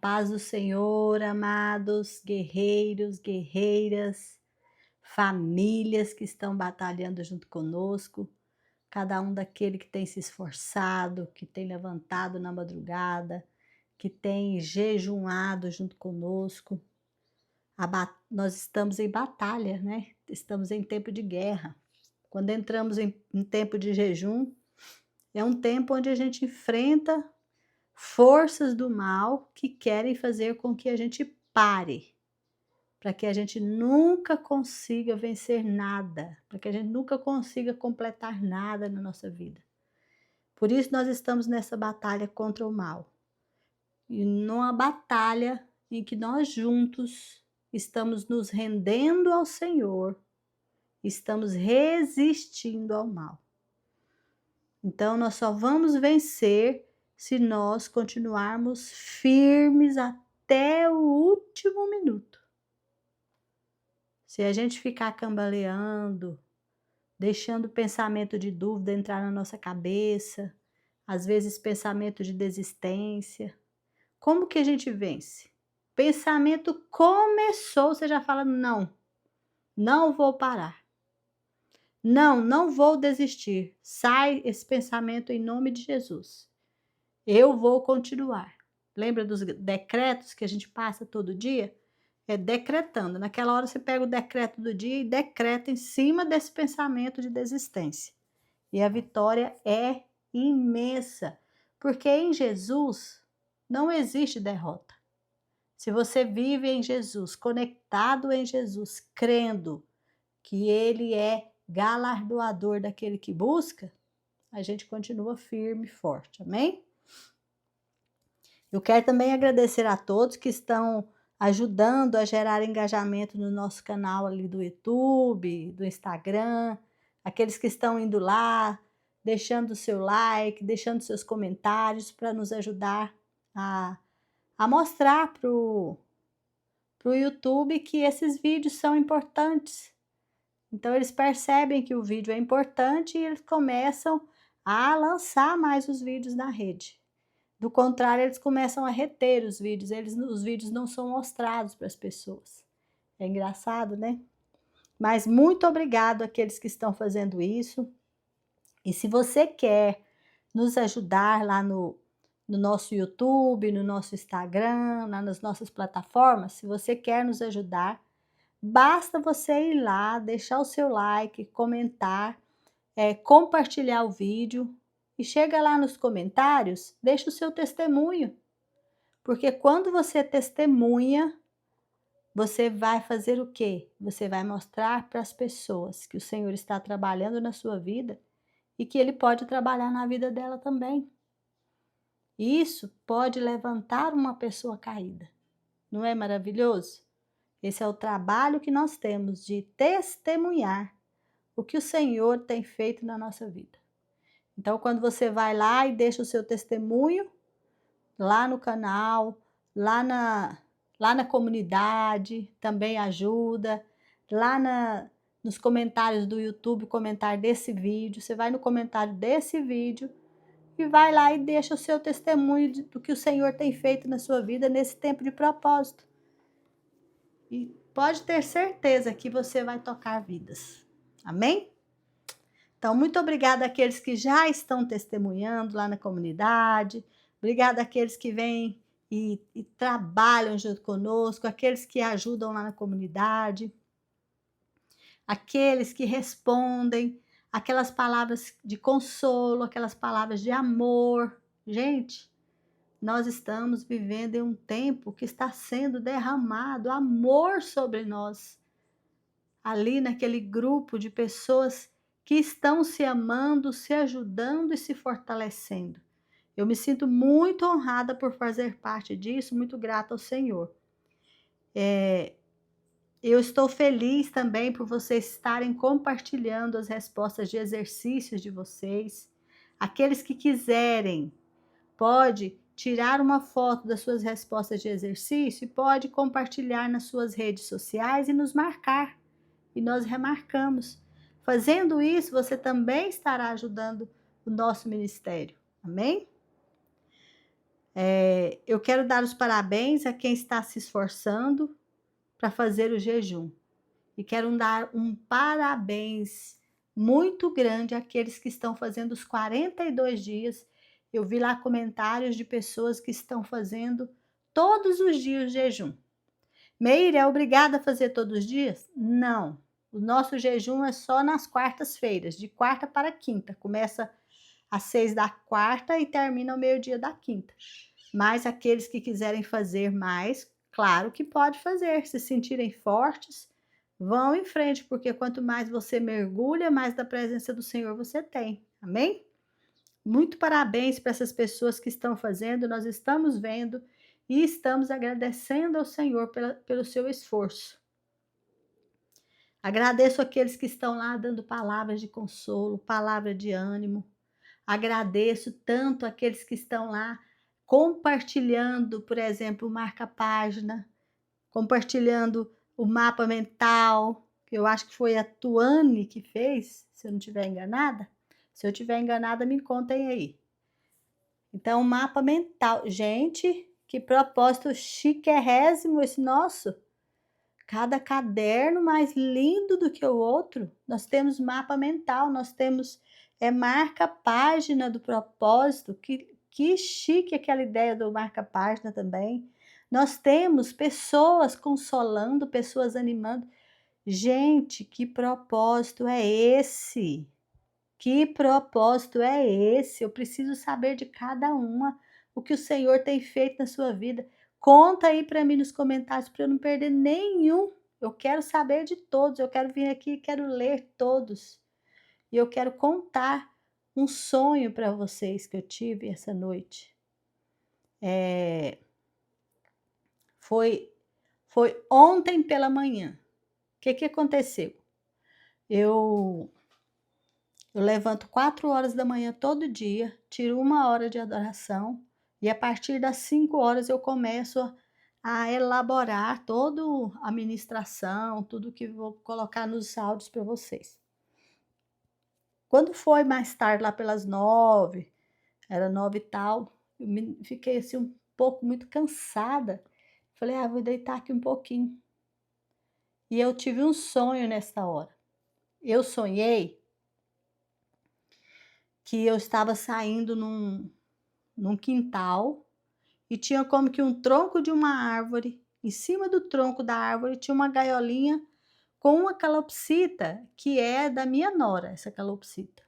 Paz do Senhor, amados guerreiros, guerreiras, famílias que estão batalhando junto conosco, cada um daquele que tem se esforçado, que tem levantado na madrugada, que tem jejuado junto conosco. Nós estamos em batalha, né? Estamos em tempo de guerra. Quando entramos em tempo de jejum, é um tempo onde a gente enfrenta forças do mal que querem fazer com que a gente pare, para que a gente nunca consiga vencer nada, para que a gente nunca consiga completar nada na nossa vida. Por isso nós estamos nessa batalha contra o mal. E numa batalha em que nós juntos estamos nos rendendo ao Senhor, estamos resistindo ao mal. Então nós só vamos vencer se nós continuarmos firmes até o último minuto. Se a gente ficar cambaleando, deixando o pensamento de dúvida entrar na nossa cabeça, às vezes pensamento de desistência, como que a gente vence? Pensamento começou, você já fala: não, não vou parar. Não, não vou desistir. Sai esse pensamento em nome de Jesus. Eu vou continuar. Lembra dos decretos que a gente passa todo dia? É decretando. Naquela hora você pega o decreto do dia e decreta em cima desse pensamento de desistência. E a vitória é imensa, porque em Jesus não existe derrota. Se você vive em Jesus, conectado em Jesus, crendo que Ele é galardoador daquele que busca, a gente continua firme e forte, amém? Eu quero também agradecer a todos que estão ajudando a gerar engajamento no nosso canal ali do YouTube, do Instagram, aqueles que estão indo lá, deixando o seu like, deixando seus comentários para nos ajudar a mostrar para o YouTube que esses vídeos são importantes. Então eles percebem que o vídeo é importante e eles começam a lançar mais os vídeos na rede. Do contrário, eles começam a reter os vídeos, os vídeos não são mostrados para as pessoas. É engraçado, né? Mas muito obrigado àqueles que estão fazendo isso. E se você quer nos ajudar lá no nosso YouTube, no nosso Instagram, lá nas nossas plataformas, se você quer nos ajudar, basta você ir lá, deixar o seu like, comentar, compartilhar o vídeo e chega lá nos comentários, deixa o seu testemunho. Porque quando você testemunha, você vai fazer o quê? Você vai mostrar para as pessoas que o Senhor está trabalhando na sua vida e que Ele pode trabalhar na vida dela também. Isso pode levantar uma pessoa caída. Não é maravilhoso? Esse é o trabalho que nós temos de testemunhar o que o Senhor tem feito na nossa vida. Então, quando você vai lá e deixa o seu testemunho, lá no canal, lá na comunidade, também ajuda, nos comentários do YouTube, comentar desse vídeo, você vai no comentário desse vídeo e vai lá e deixa o seu testemunho do que o Senhor tem feito na sua vida nesse tempo de propósito. E pode ter certeza que você vai tocar vidas. Amém? Então, muito obrigada àqueles que já estão testemunhando lá na comunidade. Obrigada àqueles que vêm e trabalham junto conosco, aqueles que ajudam lá na comunidade, aqueles que respondem, aquelas palavras de consolo, aquelas palavras de amor. Gente, nós estamos vivendo em um tempo que está sendo derramado amor sobre nós. Ali naquele grupo de pessoas que estão se amando, se ajudando e se fortalecendo. Eu me sinto muito honrada por fazer parte disso, muito grata ao Senhor. Eu estou feliz também por vocês estarem compartilhando as respostas de exercícios de vocês. Aqueles que quiserem, pode tirar uma foto das suas respostas de exercício e pode compartilhar nas suas redes sociais e nos marcar. E nós remarcamos. Fazendo isso, você também estará ajudando o nosso ministério. Amém? Eu quero dar os parabéns a quem está se esforçando para fazer o jejum. E quero dar um parabéns muito grande àqueles que estão fazendo os 42 dias. Eu vi lá comentários de pessoas que estão fazendo todos os dias o jejum. Meire, é obrigada a fazer todos os dias? Não. O nosso jejum é só nas quartas-feiras, de quarta para quinta. Começa às 6 da quarta e termina ao meio-dia da quinta. Mas aqueles que quiserem fazer mais, claro que pode fazer. Se sentirem fortes, vão em frente, porque quanto mais você mergulha, mais da presença do Senhor você tem. Amém? Muito parabéns para essas pessoas que estão fazendo, nós estamos vendo e estamos agradecendo ao Senhor pelo seu esforço. Agradeço aqueles que estão lá dando palavras de consolo, palavra de ânimo. Agradeço tanto aqueles que estão lá compartilhando, por exemplo, o marca-página, compartilhando o mapa mental, que eu acho que foi a Tuane que fez, se eu não estiver enganada. Se eu estiver enganada, me contem aí. Então, o mapa mental. Gente, que propósito chiquérrimo esse nosso. Cada caderno mais lindo do que o outro. Nós temos mapa mental, nós temos marca-página do propósito. Que chique aquela ideia do marca-página também. Nós temos pessoas consolando, pessoas animando. Gente, que propósito é esse? Que propósito é esse? Eu preciso saber de cada uma o que o Senhor tem feito na sua vida. Conta aí para mim nos comentários para eu não perder nenhum. Eu quero saber de todos. Eu quero vir aqui e quero ler todos. E eu quero contar um sonho para vocês que eu tive essa noite. Foi ontem pela manhã. O que aconteceu? Eu levanto 4 horas da manhã todo dia, tiro 1 hora de adoração e a partir das 5 horas eu começo a elaborar toda a ministração, tudo que vou colocar nos áudios para vocês. Quando foi mais tarde, lá pelas 9, era 9 e tal, eu fiquei assim um pouco muito cansada. Falei, vou deitar aqui um pouquinho. E eu tive um sonho nessa hora. Eu sonhei que eu estava saindo num quintal e tinha como que um tronco de uma árvore. Em cima do tronco da árvore tinha uma gaiolinha com uma calopsita que é da minha nora, essa calopsita.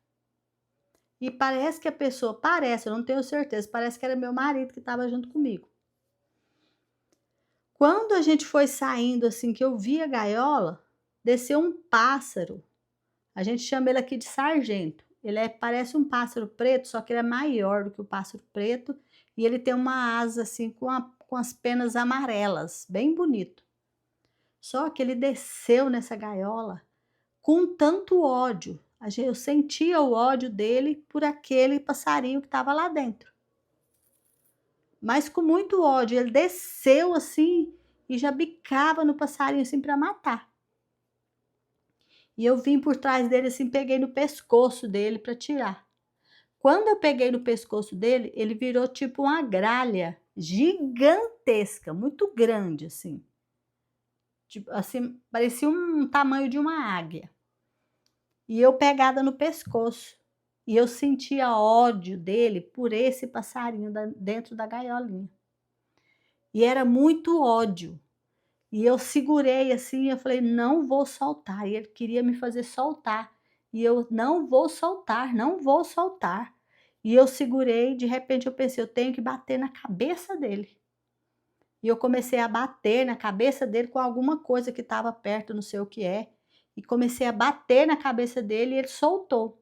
E parece que a pessoa, eu não tenho certeza, parece que era meu marido que estava junto comigo. Quando a gente foi saindo assim, que eu vi a gaiola, desceu um pássaro. A gente chama ele aqui de sargento. Ele parece um pássaro preto, só que ele é maior do que o pássaro preto. E ele tem uma asa assim com as penas amarelas, bem bonito. Só que ele desceu nessa gaiola com tanto ódio. Eu sentia o ódio dele por aquele passarinho que estava lá dentro. Mas com muito ódio, ele desceu assim e já bicava no passarinho assim para matar. E eu vim por trás dele assim, peguei no pescoço dele para tirar. Quando eu peguei no pescoço dele, ele virou tipo uma gralha gigantesca, muito grande assim. Tipo assim, parecia um tamanho de uma águia. E eu pegada no pescoço. E eu sentia ódio dele por esse passarinho dentro da gaiolinha. E era muito ódio. E eu segurei assim, eu falei, não vou soltar. E ele queria me fazer soltar. E eu, não vou soltar, não vou soltar. E eu segurei, de repente eu pensei, eu tenho que bater na cabeça dele. E eu comecei a bater na cabeça dele com alguma coisa que estava perto, não sei o que é. E comecei a bater na cabeça dele e ele soltou.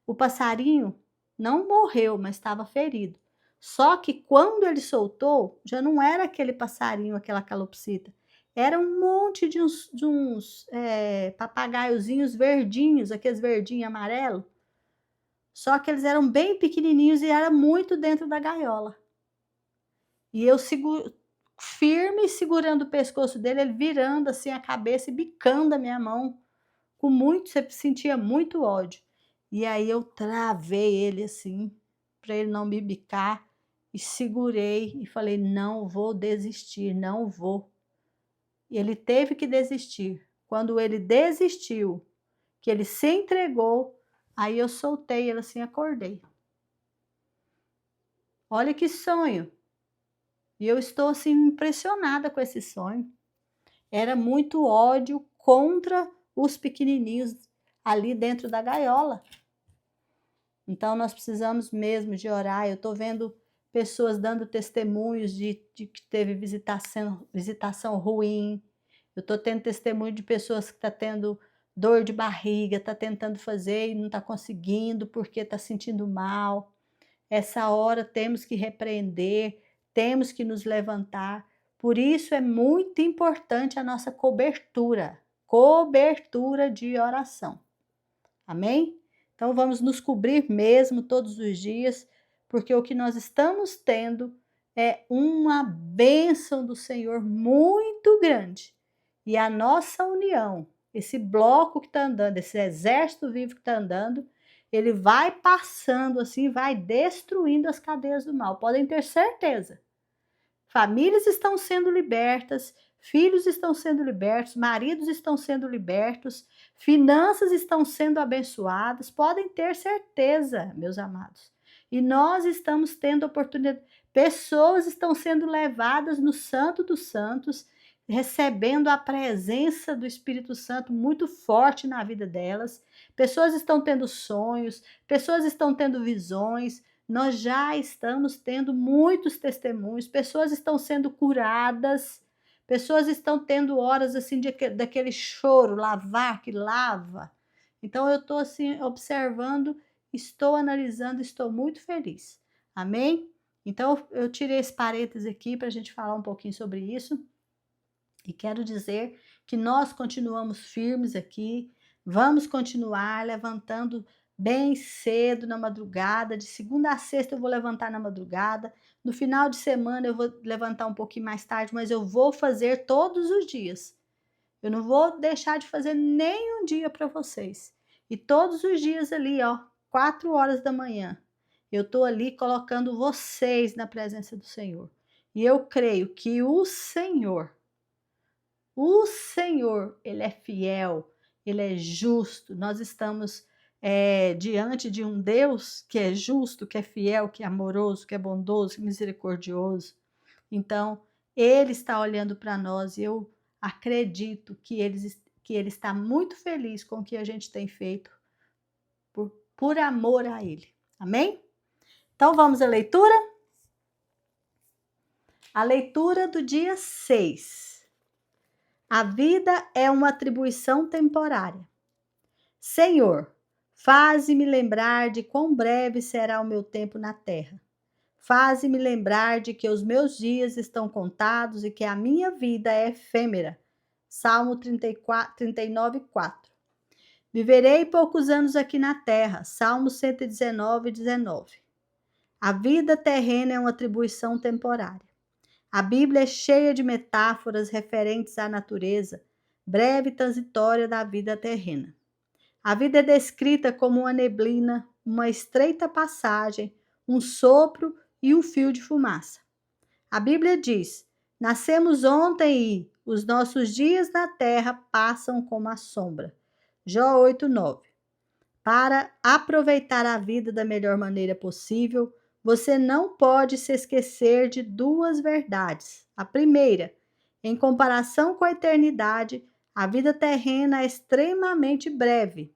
O passarinho não morreu, mas estava ferido. Só que quando ele soltou, já não era aquele passarinho, aquela calopsita. Era um monte de uns papagaiozinhos verdinhos, aqueles verdinhos amarelos. Só que eles eram bem pequenininhos e era muito dentro da gaiola. E eu firme segurando o pescoço dele, ele virando assim a cabeça e bicando a minha mão. Você sentia muito ódio. E aí eu travei ele assim, para ele não me bicar. e segurei e falei: não vou desistir, não vou. E ele teve que desistir. Quando ele desistiu, que ele se entregou, aí eu soltei ele assim, acordei. Olha que sonho. E eu estou assim impressionada com esse sonho. Era muito ódio contra os pequenininhos ali dentro da gaiola. Então nós precisamos mesmo de orar. Eu estou vendo pessoas dando testemunhos de que teve visitação ruim. Eu estou tendo testemunho de pessoas que estão tendo dor de barriga, está tentando fazer e não está conseguindo porque está sentindo mal. Essa hora temos que repreender, temos que nos levantar. Por isso é muito importante a nossa cobertura de oração. Amém? Então vamos nos cobrir mesmo todos os dias, porque o que nós estamos tendo é uma bênção do Senhor muito grande. E a nossa união, esse bloco que está andando, esse exército vivo que está andando, ele vai passando assim, vai destruindo as cadeias do mal. Podem ter certeza. Famílias estão sendo libertas, filhos estão sendo libertos, maridos estão sendo libertos, finanças estão sendo abençoadas. Podem ter certeza, meus amados. E nós estamos tendo oportunidade. Pessoas estão sendo levadas no Santo dos Santos, recebendo a presença do Espírito Santo muito forte na vida delas. Pessoas estão tendo sonhos, pessoas estão tendo visões. Nós já estamos tendo muitos testemunhos, pessoas estão sendo curadas, pessoas estão tendo horas assim daquele choro, lavar que lava. Então eu estou assim observando, estou analisando, estou muito feliz. Amém? Então eu tirei esse parênteses aqui para a gente falar um pouquinho sobre isso. E quero dizer que nós continuamos firmes aqui, vamos continuar levantando bem cedo na madrugada, de segunda a sexta eu vou levantar na madrugada, no final de semana eu vou levantar um pouquinho mais tarde, mas eu vou fazer todos os dias. Eu não vou deixar de fazer nem um dia para vocês. E todos os dias ali, ó, 4 horas da manhã, eu estou ali colocando vocês na presença do Senhor. E eu creio que o Senhor, ele é fiel, ele é justo. Nós estamos diante de um Deus que é justo, que é fiel, que é amoroso, que é bondoso, misericordioso. Então, ele está olhando para nós e eu acredito que ele está muito feliz com o que a gente tem feito por amor a ele. Amém? Então, vamos à leitura? A leitura do dia 6. A vida é uma atribuição temporária. Senhor, faze-me lembrar de quão breve será o meu tempo na terra. Faze-me lembrar de que os meus dias estão contados e que a minha vida é efêmera. Salmo 39, 4. Viverei poucos anos aqui na terra. Salmo 119, 19. A vida terrena é uma atribuição temporária. A Bíblia é cheia de metáforas referentes à natureza, breve e transitória da vida terrena. A vida é descrita como uma neblina, uma estreita passagem, um sopro e um fio de fumaça. A Bíblia diz: nascemos ontem e os nossos dias na terra passam como a sombra. Jó 8:9. Para aproveitar a vida da melhor maneira possível, você não pode se esquecer de duas verdades. A primeira, em comparação com a eternidade, a vida terrena é extremamente breve.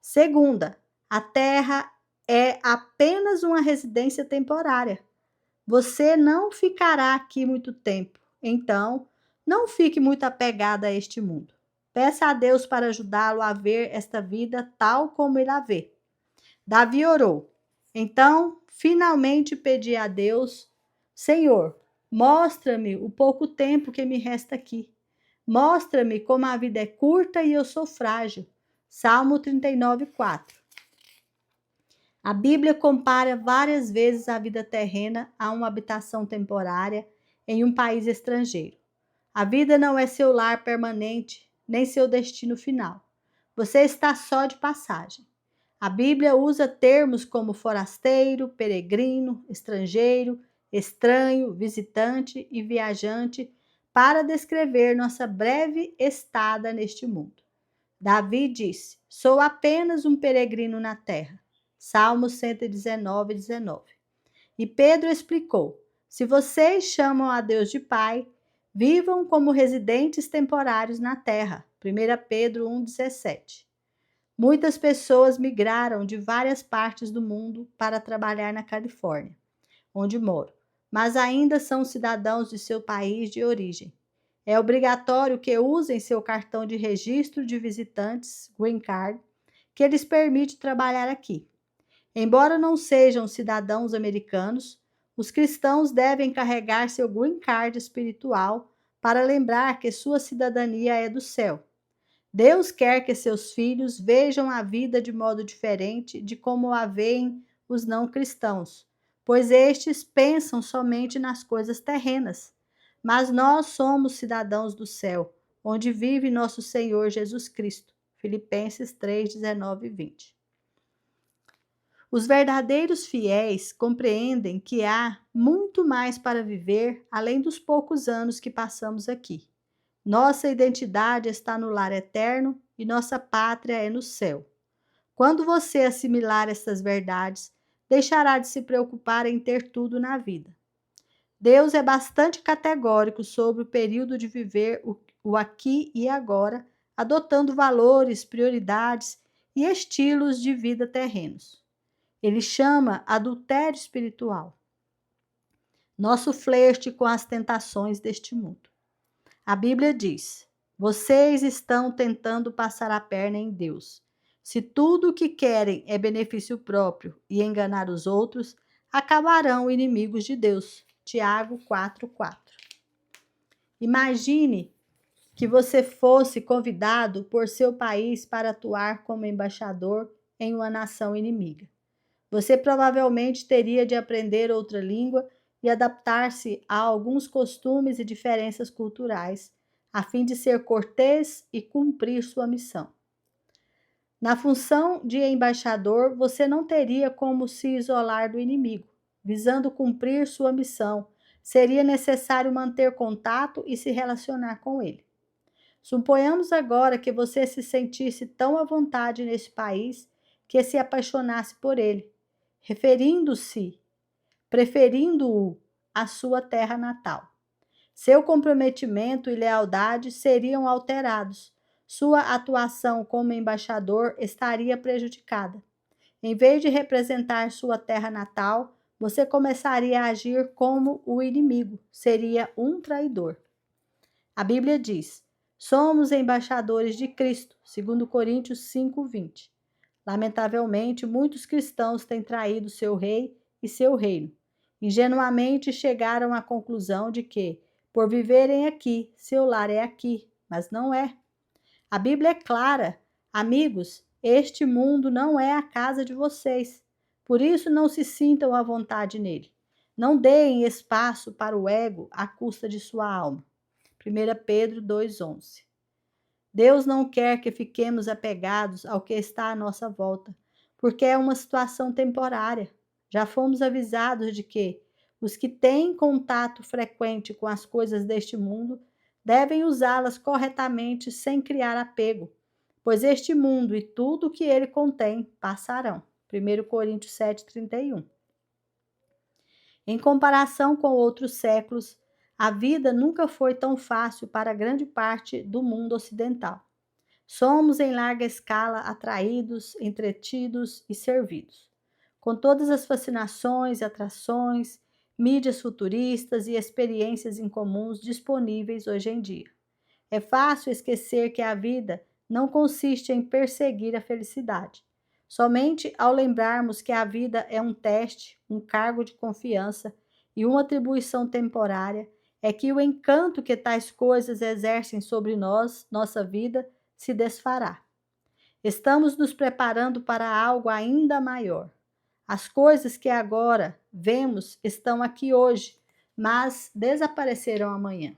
Segunda, a terra é apenas uma residência temporária. Você não ficará aqui muito tempo, então não fique muito apegada a este mundo. Peça a Deus para ajudá-lo a ver esta vida tal como ele a vê. Davi orou. Então, finalmente pedi a Deus: Senhor, mostra-me o pouco tempo que me resta aqui. Mostra-me como a vida é curta e eu sou frágil. Salmo 39, 4. A Bíblia compara várias vezes a vida terrena a uma habitação temporária em um país estrangeiro. A vida não é seu lar permanente, nem seu destino final. Você está só de passagem. A Bíblia usa termos como forasteiro, peregrino, estrangeiro, estranho, visitante e viajante, para descrever nossa breve estada neste mundo. Davi disse: sou apenas um peregrino na terra. Salmo 119, 19. E Pedro explicou: se vocês chamam a Deus de Pai, vivam como residentes temporários na terra. 1 Pedro 1,17. Muitas pessoas migraram de várias partes do mundo para trabalhar na Califórnia, onde moro, mas ainda são cidadãos de seu país de origem. É obrigatório que usem seu cartão de registro de visitantes, Green Card, que lhes permite trabalhar aqui. Embora não sejam cidadãos americanos, os cristãos devem carregar seu Green Card espiritual para lembrar que sua cidadania é do céu. Deus quer que seus filhos vejam a vida de modo diferente de como a veem os não cristãos, pois estes pensam somente nas coisas terrenas. Mas nós somos cidadãos do céu, onde vive nosso Senhor Jesus Cristo. Filipenses 3, 19 e 20. Os verdadeiros fiéis compreendem que há muito mais para viver além dos poucos anos que passamos aqui. Nossa identidade está no lar eterno e nossa pátria é no céu. Quando você assimilar essas verdades, deixará de se preocupar em ter tudo na vida. Deus é bastante categórico sobre o período de viver o aqui e agora, adotando valores, prioridades e estilos de vida terrenos. Ele chama adultério espiritual, nosso flerte com as tentações deste mundo. A Bíblia diz: vocês estão tentando passar a perna em Deus. Se tudo o que querem é benefício próprio e enganar os outros, acabarão inimigos de Deus. Tiago 4:4. Imagine que você fosse convidado por seu país para atuar como embaixador em uma nação inimiga. Você provavelmente teria de aprender outra língua e adaptar-se a alguns costumes e diferenças culturais, a fim de ser cortês e cumprir sua missão. Na função de embaixador, você não teria como se isolar do inimigo. Visando cumprir sua missão, seria necessário manter contato e se relacionar com ele. Suponhamos agora que você se sentisse tão à vontade nesse país que se apaixonasse por ele, preferindo-o à sua terra natal. Seu comprometimento e lealdade seriam alterados. Sua atuação como embaixador estaria prejudicada. Em vez de representar sua terra natal, você começaria a agir como o inimigo, seria um traidor. A Bíblia diz: somos embaixadores de Cristo, 2 Coríntios 5:20. Lamentavelmente, muitos cristãos têm traído seu rei e seu reino. Ingenuamente chegaram à conclusão de que, por viverem aqui, seu lar é aqui, mas não é. A Bíblia é clara. Amigos, este mundo não é a casa de vocês. Por isso, não se sintam à vontade nele. Não deem espaço para o ego à custa de sua alma. 1 Pedro 2:11. Deus não quer que fiquemos apegados ao que está à nossa volta, porque é uma situação temporária. Já fomos avisados de que os que têm contato frequente com as coisas deste mundo devem usá-las corretamente sem criar apego, pois este mundo e tudo o que ele contém passarão. 1 Coríntios 7:31. Em comparação com outros séculos, a vida nunca foi tão fácil para grande parte do mundo ocidental. Somos em larga escala atraídos, entretidos e servidos. Com todas as fascinações, atrações, mídias futuristas e experiências incomuns disponíveis hoje em dia. É fácil esquecer que a vida não consiste em perseguir a felicidade. Somente ao lembrarmos que a vida é um teste, um cargo de confiança e uma atribuição temporária, é que o encanto que tais coisas exercem sobre nós, nossa vida, se desfará. Estamos nos preparando para algo ainda maior. As coisas que agora vemos estão aqui hoje, mas desaparecerão amanhã.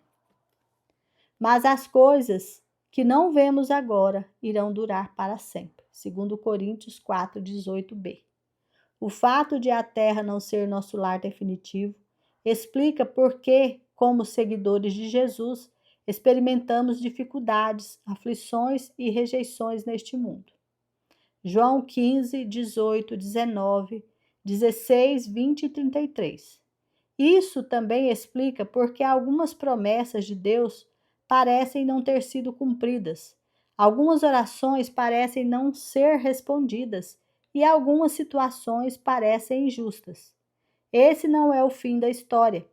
Mas as coisas que não vemos agora irão durar para sempre. 2 Coríntios 4:18b. O fato de a terra não ser nosso lar definitivo explica por que, como seguidores de Jesus, experimentamos dificuldades, aflições e rejeições neste mundo. João 15, 18, 19, 16, 20 e 33. Isso também explica por que algumas promessas de Deus parecem não ter sido cumpridas, algumas orações parecem não ser respondidas e algumas situações parecem injustas. Esse não é o fim da história.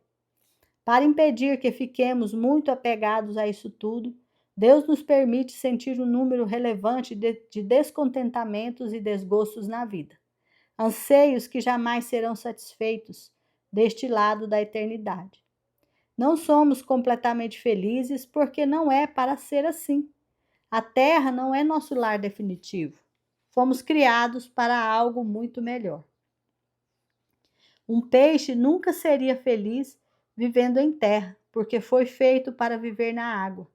Para impedir que fiquemos muito apegados a isso tudo, Deus nos permite sentir um número relevante de descontentamentos e desgostos na vida, anseios que jamais serão satisfeitos deste lado da eternidade. Não somos completamente felizes porque não é para ser assim. A terra não é nosso lar definitivo. Fomos criados para algo muito melhor. Um peixe nunca seria feliz vivendo em terra, porque foi feito para viver na água.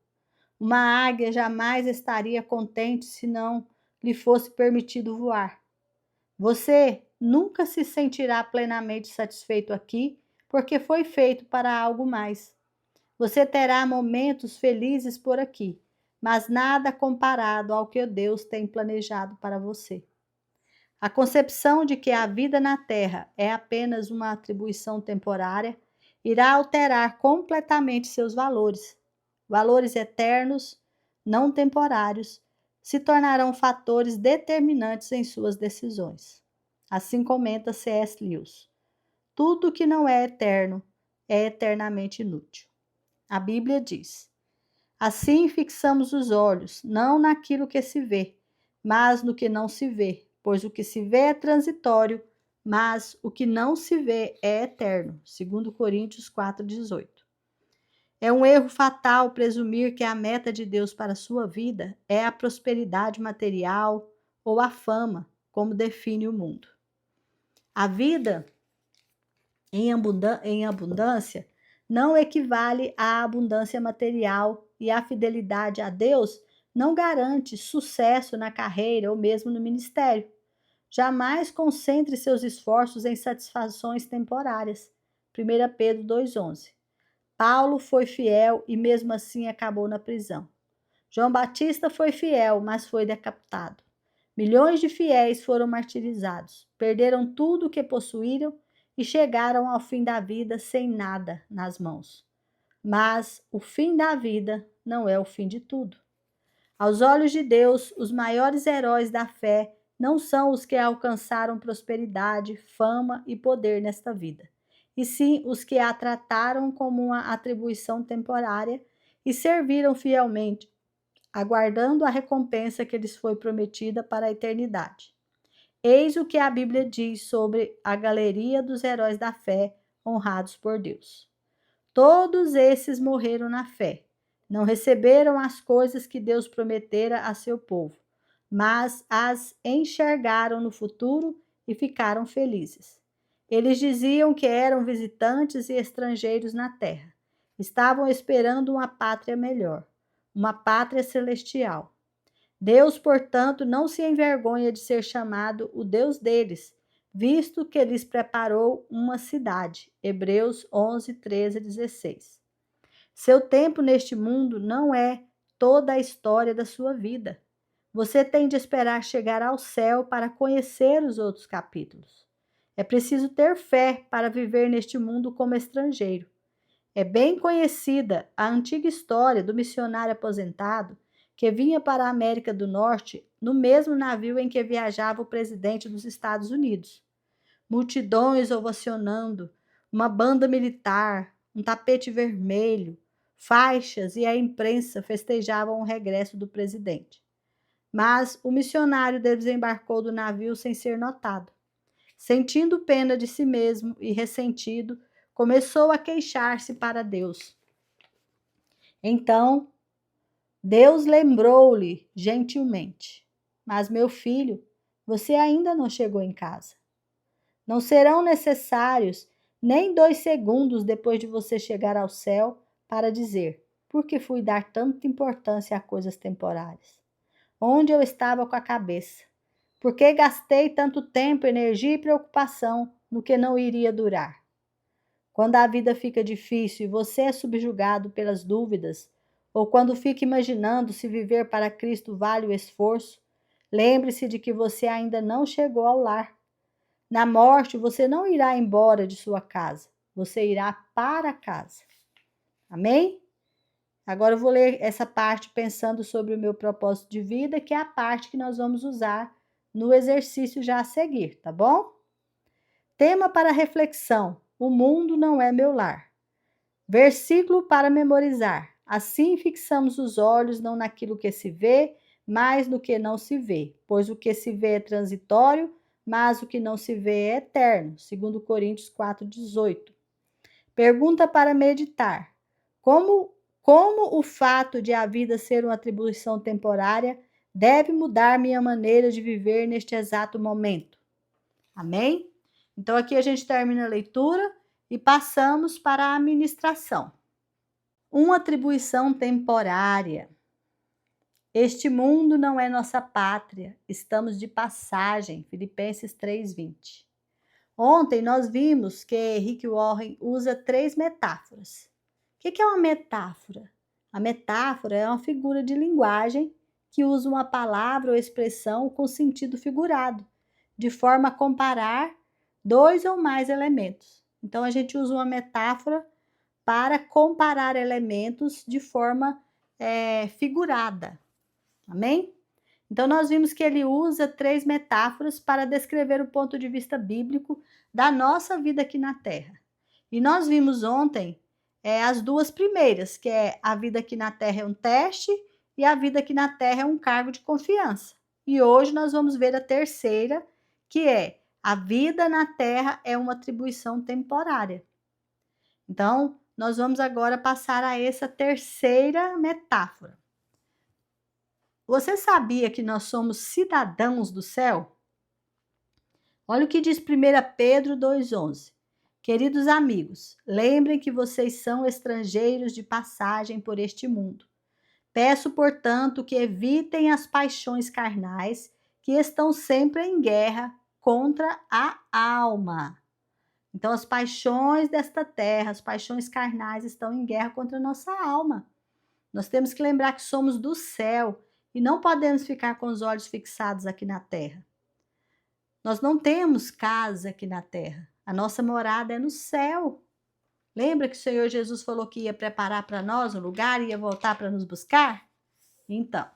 Uma águia jamais estaria contente se não lhe fosse permitido voar. Você nunca se sentirá plenamente satisfeito aqui, porque foi feito para algo mais. Você terá momentos felizes por aqui, mas nada comparado ao que Deus tem planejado para você. A concepção de que a vida na Terra é apenas uma atribuição temporária irá alterar completamente seus valores. Valores eternos, não temporários, se tornarão fatores determinantes em suas decisões. Assim comenta C.S. Lewis. Tudo que não é eterno é eternamente inútil. A Bíblia diz: assim fixamos os olhos, não naquilo que se vê, mas no que não se vê, pois o que se vê é transitório, mas o que não se vê é eterno. 2 Coríntios 4,18. É um erro fatal presumir que a meta de Deus para a sua vida é a prosperidade material ou a fama, como define o mundo. A vida em abundância não equivale à abundância material e a fidelidade a Deus não garante sucesso na carreira ou mesmo no ministério. Jamais concentre seus esforços em satisfações temporárias. 1 Pedro 2,11. Paulo foi fiel e mesmo assim acabou na prisão. João Batista foi fiel, mas foi decapitado. Milhões de fiéis foram martirizados, perderam tudo o que possuíram e chegaram ao fim da vida sem nada nas mãos. Mas o fim da vida não é o fim de tudo. Aos olhos de Deus, os maiores heróis da fé não são os que alcançaram prosperidade, fama e poder nesta vida, e sim os que a trataram como uma atribuição temporária e serviram fielmente, aguardando a recompensa que lhes foi prometida para a eternidade. Eis o que a Bíblia diz sobre a galeria dos heróis da fé honrados por Deus. Todos esses morreram na fé. Não receberam as coisas que Deus prometera a seu povo, mas as enxergaram no futuro e ficaram felizes. Eles diziam que eram visitantes e estrangeiros na terra. Estavam esperando uma pátria melhor, uma pátria celestial. Deus, portanto, não se envergonha de ser chamado o Deus deles, visto que lhes preparou uma cidade. Hebreus 11, 13 e 16. Seu tempo neste mundo não é toda a história da sua vida. Você tem de esperar chegar ao céu para conhecer os outros capítulos. É preciso ter fé para viver neste mundo como estrangeiro. É bem conhecida a antiga história do missionário aposentado que vinha para a América do Norte no mesmo navio em que viajava o presidente dos Estados Unidos. Multidões ovacionando, uma banda militar, um tapete vermelho, faixas e a imprensa festejavam o regresso do presidente. Mas o missionário desembarcou do navio sem ser notado. Sentindo pena de si mesmo e ressentido, começou a queixar-se para Deus. Então, Deus lembrou-lhe gentilmente: mas, meu filho, você ainda não chegou em casa. Não serão necessários nem 2 segundos depois de você chegar ao céu para dizer: por que fui dar tanta importância a coisas temporárias? Onde eu estava com a cabeça? Por que gastei tanto tempo, energia e preocupação no que não iria durar? Quando a vida fica difícil e você é subjugado pelas dúvidas, ou quando fica imaginando se viver para Cristo vale o esforço, lembre-se de que você ainda não chegou ao lar. Na morte, você não irá embora de sua casa, você irá para casa. Amém? Agora eu vou ler essa parte pensando sobre o meu propósito de vida, que é a parte que nós vamos usar no exercício já a seguir, tá bom? Tema para reflexão: o mundo não é meu lar. Versículo para memorizar: assim fixamos os olhos não naquilo que se vê, mas no que não se vê, pois o que se vê é transitório, mas o que não se vê é eterno. 2 Coríntios 4,18. Pergunta para meditar: como o fato de a vida ser uma atribuição temporária deve mudar minha maneira de viver neste exato momento? Amém? Então, aqui a gente termina a leitura e passamos para a ministração. Uma atribuição temporária. Este mundo não é nossa pátria, estamos de passagem. Filipenses 3:20. Ontem nós vimos que Rick Warren usa 3 metáforas. O que é uma metáfora? A metáfora é uma figura de linguagem que usa uma palavra ou expressão com sentido figurado, de forma a comparar 2 ou mais elementos. Então, a gente usa uma metáfora para comparar elementos de forma figurada. Amém? Então, nós vimos que ele usa 3 metáforas para descrever o ponto de vista bíblico da nossa vida aqui na Terra. E nós vimos ontem as 2 primeiras, que é a vida aqui na Terra é um teste e a vida aqui na Terra é um cargo de confiança. E hoje nós vamos ver a terceira, que é a vida na Terra é uma atribuição temporária. Então, nós vamos agora passar a essa terceira metáfora. Você sabia que nós somos cidadãos do céu? Olha o que diz 1 Pedro 2,11. Queridos amigos, lembrem que vocês são estrangeiros de passagem por este mundo. Peço, portanto, que evitem as paixões carnais que estão sempre em guerra contra a alma. Então, as paixões desta terra, as paixões carnais estão em guerra contra a nossa alma. Nós temos que lembrar que somos do céu e não podemos ficar com os olhos fixados aqui na terra. Nós não temos casa aqui na terra. A nossa morada é no céu. Lembra que o Senhor Jesus falou que ia preparar para nós um lugar e ia voltar para nos buscar? Então,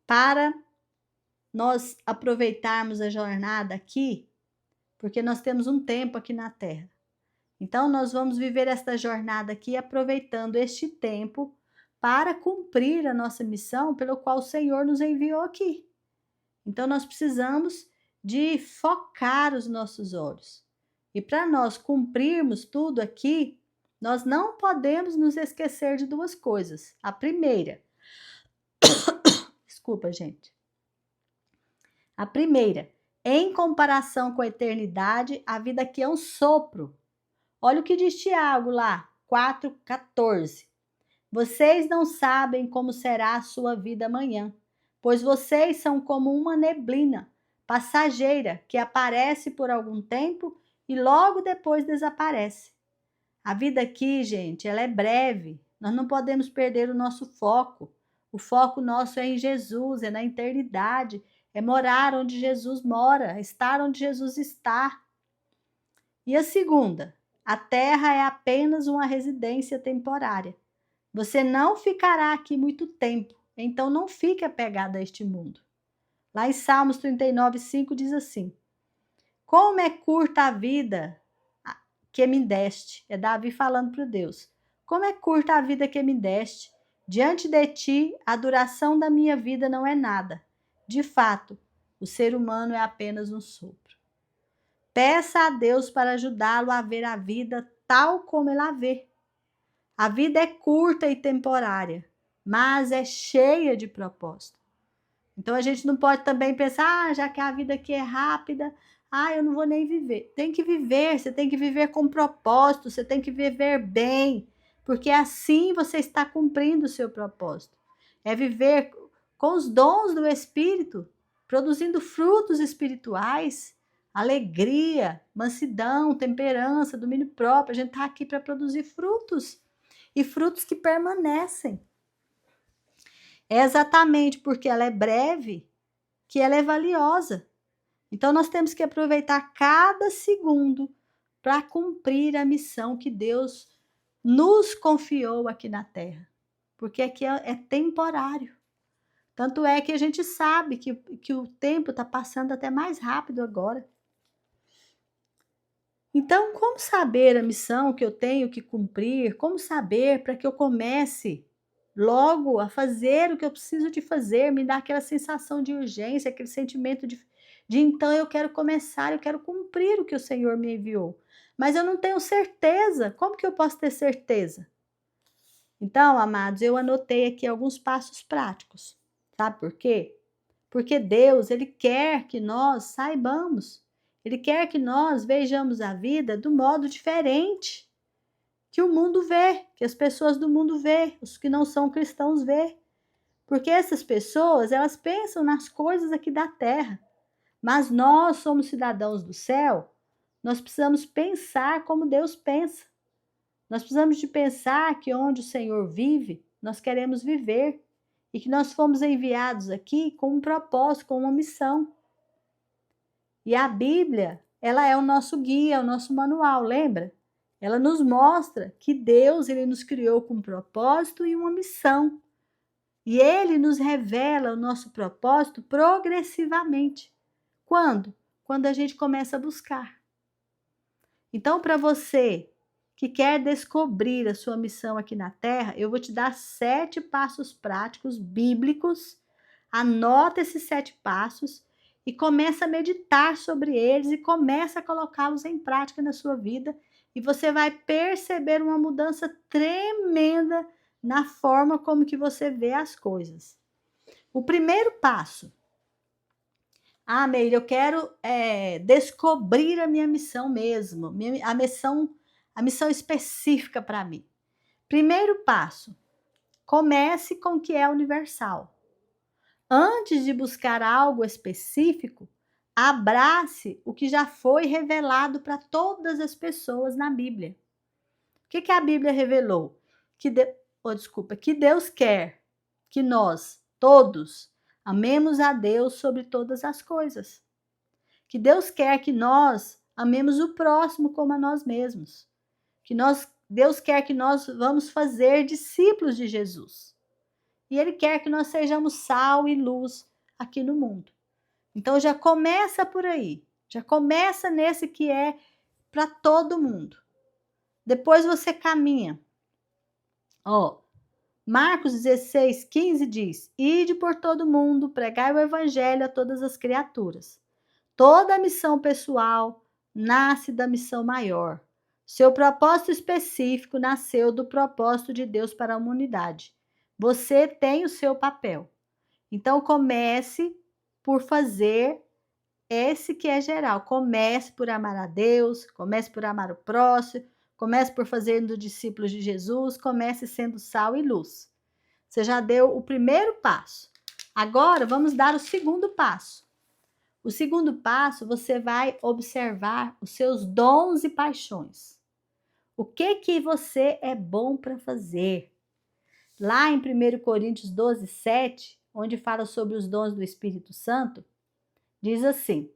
para nós aproveitarmos a jornada aqui, porque nós temos um tempo aqui na terra. Então, nós vamos viver esta jornada aqui aproveitando este tempo para cumprir a nossa missão pelo qual o Senhor nos enviou aqui. Então, nós precisamos de focar os nossos olhos. E para nós cumprirmos tudo aqui, nós não podemos nos esquecer de 2 coisas. A primeira, desculpa, gente. A primeira, em comparação com a eternidade, a vida aqui é um sopro. Olha o que diz Tiago lá, 4,14. Vocês não sabem como será a sua vida amanhã, pois vocês são como uma neblina passageira que aparece por algum tempo e logo depois desaparece. A vida aqui, gente, ela é breve. Nós não podemos perder o nosso foco. O foco nosso é em Jesus, é na eternidade, é morar onde Jesus mora, estar onde Jesus está. E a segunda, a terra é apenas uma residência temporária. Você não ficará aqui muito tempo, então não fique apegado a este mundo. Lá em Salmos 39:5 diz assim: como é curta a vida que me deste. É Davi falando para Deus. Como é curta a vida que me deste. Diante de ti, a duração da minha vida não é nada. De fato, o ser humano é apenas um sopro. Peça a Deus para ajudá-lo a ver a vida tal como ele a vê. A vida é curta e temporária, mas é cheia de propósito. Então a gente não pode também pensar, já que a vida aqui é rápida, eu não vou nem viver. Tem que viver, você tem que viver com propósito, você tem que viver bem, porque assim você está cumprindo o seu propósito. É viver com os dons do Espírito, produzindo frutos espirituais. alegria, mansidão, temperança, domínio próprio. A gente está aqui para produzir frutos, e frutos que permanecem. É exatamente porque ela é breve que ela é valiosa. Então nós temos que aproveitar cada segundo para cumprir a missão que Deus nos confiou aqui na Terra, porque aqui é temporário. Tanto é que a gente sabe que o tempo está passando até mais rápido agora. Então, como saber a missão que eu tenho que cumprir? Como saber para que eu comece logo a fazer o que eu preciso de fazer? Me dá aquela sensação de urgência, aquele sentimento de então eu quero começar, eu quero cumprir o que o Senhor me enviou. Mas eu não tenho certeza. Como que eu posso ter certeza? Então, amados, eu anotei aqui alguns passos práticos. Sabe por quê? Porque Deus, Ele quer que nós saibamos. Ele quer que nós vejamos a vida do modo diferente que o mundo vê, que as pessoas do mundo vê, os que não são cristãos vê. Porque essas pessoas, elas pensam nas coisas aqui da terra. Mas nós somos cidadãos do céu, nós precisamos pensar como Deus pensa. Nós precisamos de pensar que onde o Senhor vive, nós queremos viver. E que nós fomos enviados aqui com um propósito, com uma missão. E a Bíblia, ela é o nosso guia, o nosso manual, lembra? Ela nos mostra que Deus, ele nos criou com um propósito e uma missão. E ele nos revela o nosso propósito progressivamente. Quando? Quando a gente começa a buscar. Então, para você que quer descobrir a sua missão aqui na Terra, eu vou te dar 7 passos práticos bíblicos. Anota esses 7 passos e começa a meditar sobre eles e começa a colocá-los em prática na sua vida. E você vai perceber uma mudança tremenda na forma como que você vê as coisas. O primeiro passo. Meire, eu quero descobrir a minha missão mesmo, a missão específica para mim. Primeiro passo, comece com o que é universal. Antes de buscar algo específico, abrace o que já foi revelado para todas as pessoas na Bíblia. O que a Bíblia revelou? Que Deus quer que nós, todos, amemos a Deus sobre todas as coisas. Que Deus quer que nós amemos o próximo como a nós mesmos. Deus quer que nós vamos fazer discípulos de Jesus. E Ele quer que nós sejamos sal e luz aqui no mundo. Então já começa por aí. Já começa nesse que é para todo mundo. Depois você caminha. Marcos 16:15 diz: Ide por todo mundo, pregai o evangelho a todas as criaturas. Toda a missão pessoal nasce da missão maior. Seu propósito específico nasceu do propósito de Deus para a humanidade. Você tem o seu papel. Então comece por fazer esse que é geral. Comece por amar a Deus, comece por amar o próximo, comece por fazer dos discípulos de Jesus, comece sendo sal e luz. Você já deu o primeiro passo. Agora vamos dar o segundo passo. O segundo passo, você vai observar os seus dons e paixões. O que você é bom para fazer? Lá em 1 Coríntios 12:7, onde fala sobre os dons do Espírito Santo, diz assim: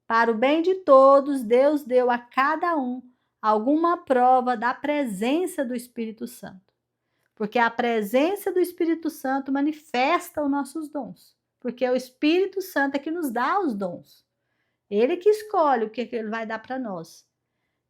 para o bem de todos, Deus deu a cada um alguma prova da presença do Espírito Santo. Porque a presença do Espírito Santo manifesta os nossos dons. Porque é o Espírito Santo é que nos dá os dons. Ele que escolhe o que ele vai dar para nós.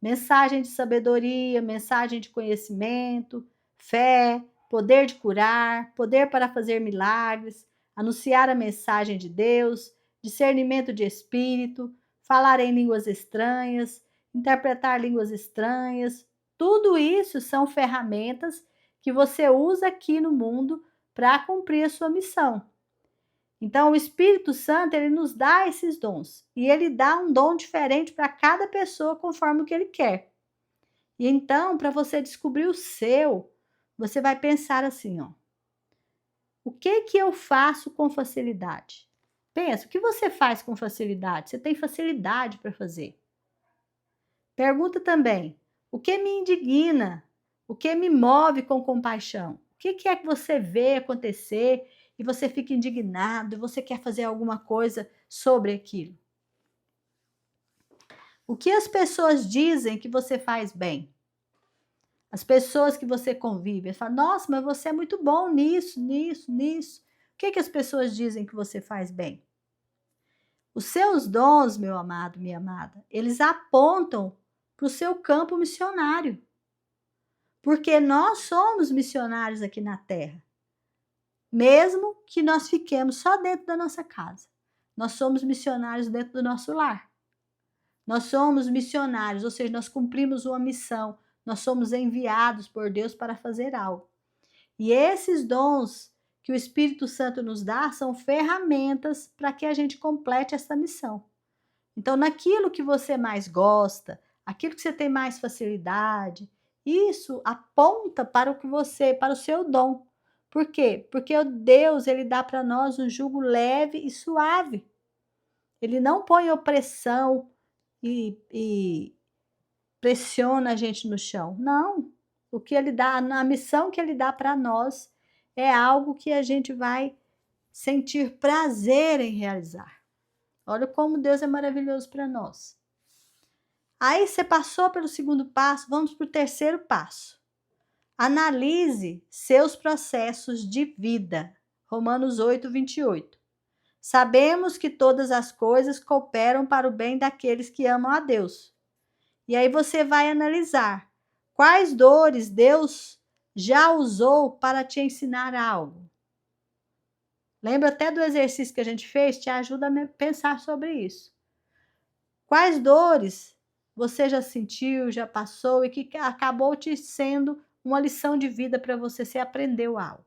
Mensagem de sabedoria, mensagem de conhecimento, fé, poder de curar, poder para fazer milagres, anunciar a mensagem de Deus, discernimento de espírito, falar em línguas estranhas, interpretar línguas estranhas. Tudo isso são ferramentas que você usa aqui no mundo para cumprir a sua missão. Então, o Espírito Santo, ele nos dá esses dons. E ele dá um dom diferente para cada pessoa conforme o que ele quer. E então, para você descobrir o seu, você vai pensar assim, o que eu faço com facilidade? Pensa, o que você faz com facilidade? Você tem facilidade para fazer. Pergunta também, o que me indigna? O que me move com compaixão? O que é que você vê acontecer e você fica indignado, e você quer fazer alguma coisa sobre aquilo? O que as pessoas dizem que você faz bem? As pessoas que você convive, falam, nossa, mas você é muito bom nisso, nisso, nisso. O que as pessoas dizem que você faz bem? Os seus dons, meu amado, minha amada, eles apontam para o seu campo missionário. Porque nós somos missionários aqui na Terra. Mesmo que nós fiquemos só dentro da nossa casa. Nós somos missionários dentro do nosso lar. Nós somos missionários, ou seja, nós cumprimos uma missão. Nós somos enviados por Deus para fazer algo. E esses dons que o Espírito Santo nos dá são ferramentas para que a gente complete essa missão. Então, naquilo que você mais gosta, aquilo que você tem mais facilidade, isso aponta para o que você, para o seu dom. Por quê? Porque o Deus, ele dá para nós um jugo leve e suave. Ele não põe opressão e pressiona a gente no chão. Não. O que ele dá, a missão que ele dá para nós é algo que a gente vai sentir prazer em realizar. Olha como Deus é maravilhoso para nós. Aí você passou pelo segundo passo, vamos para o terceiro passo. Analise seus processos de vida. Romanos 8, 28. Sabemos que todas as coisas cooperam para o bem daqueles que amam a Deus. E aí você vai analisar quais dores Deus já usou para te ensinar algo. Lembra até do exercício que a gente fez? Te ajuda a pensar sobre isso. Quais dores você já sentiu, já passou e que acabou te sendo uma lição de vida para você aprendeu algo?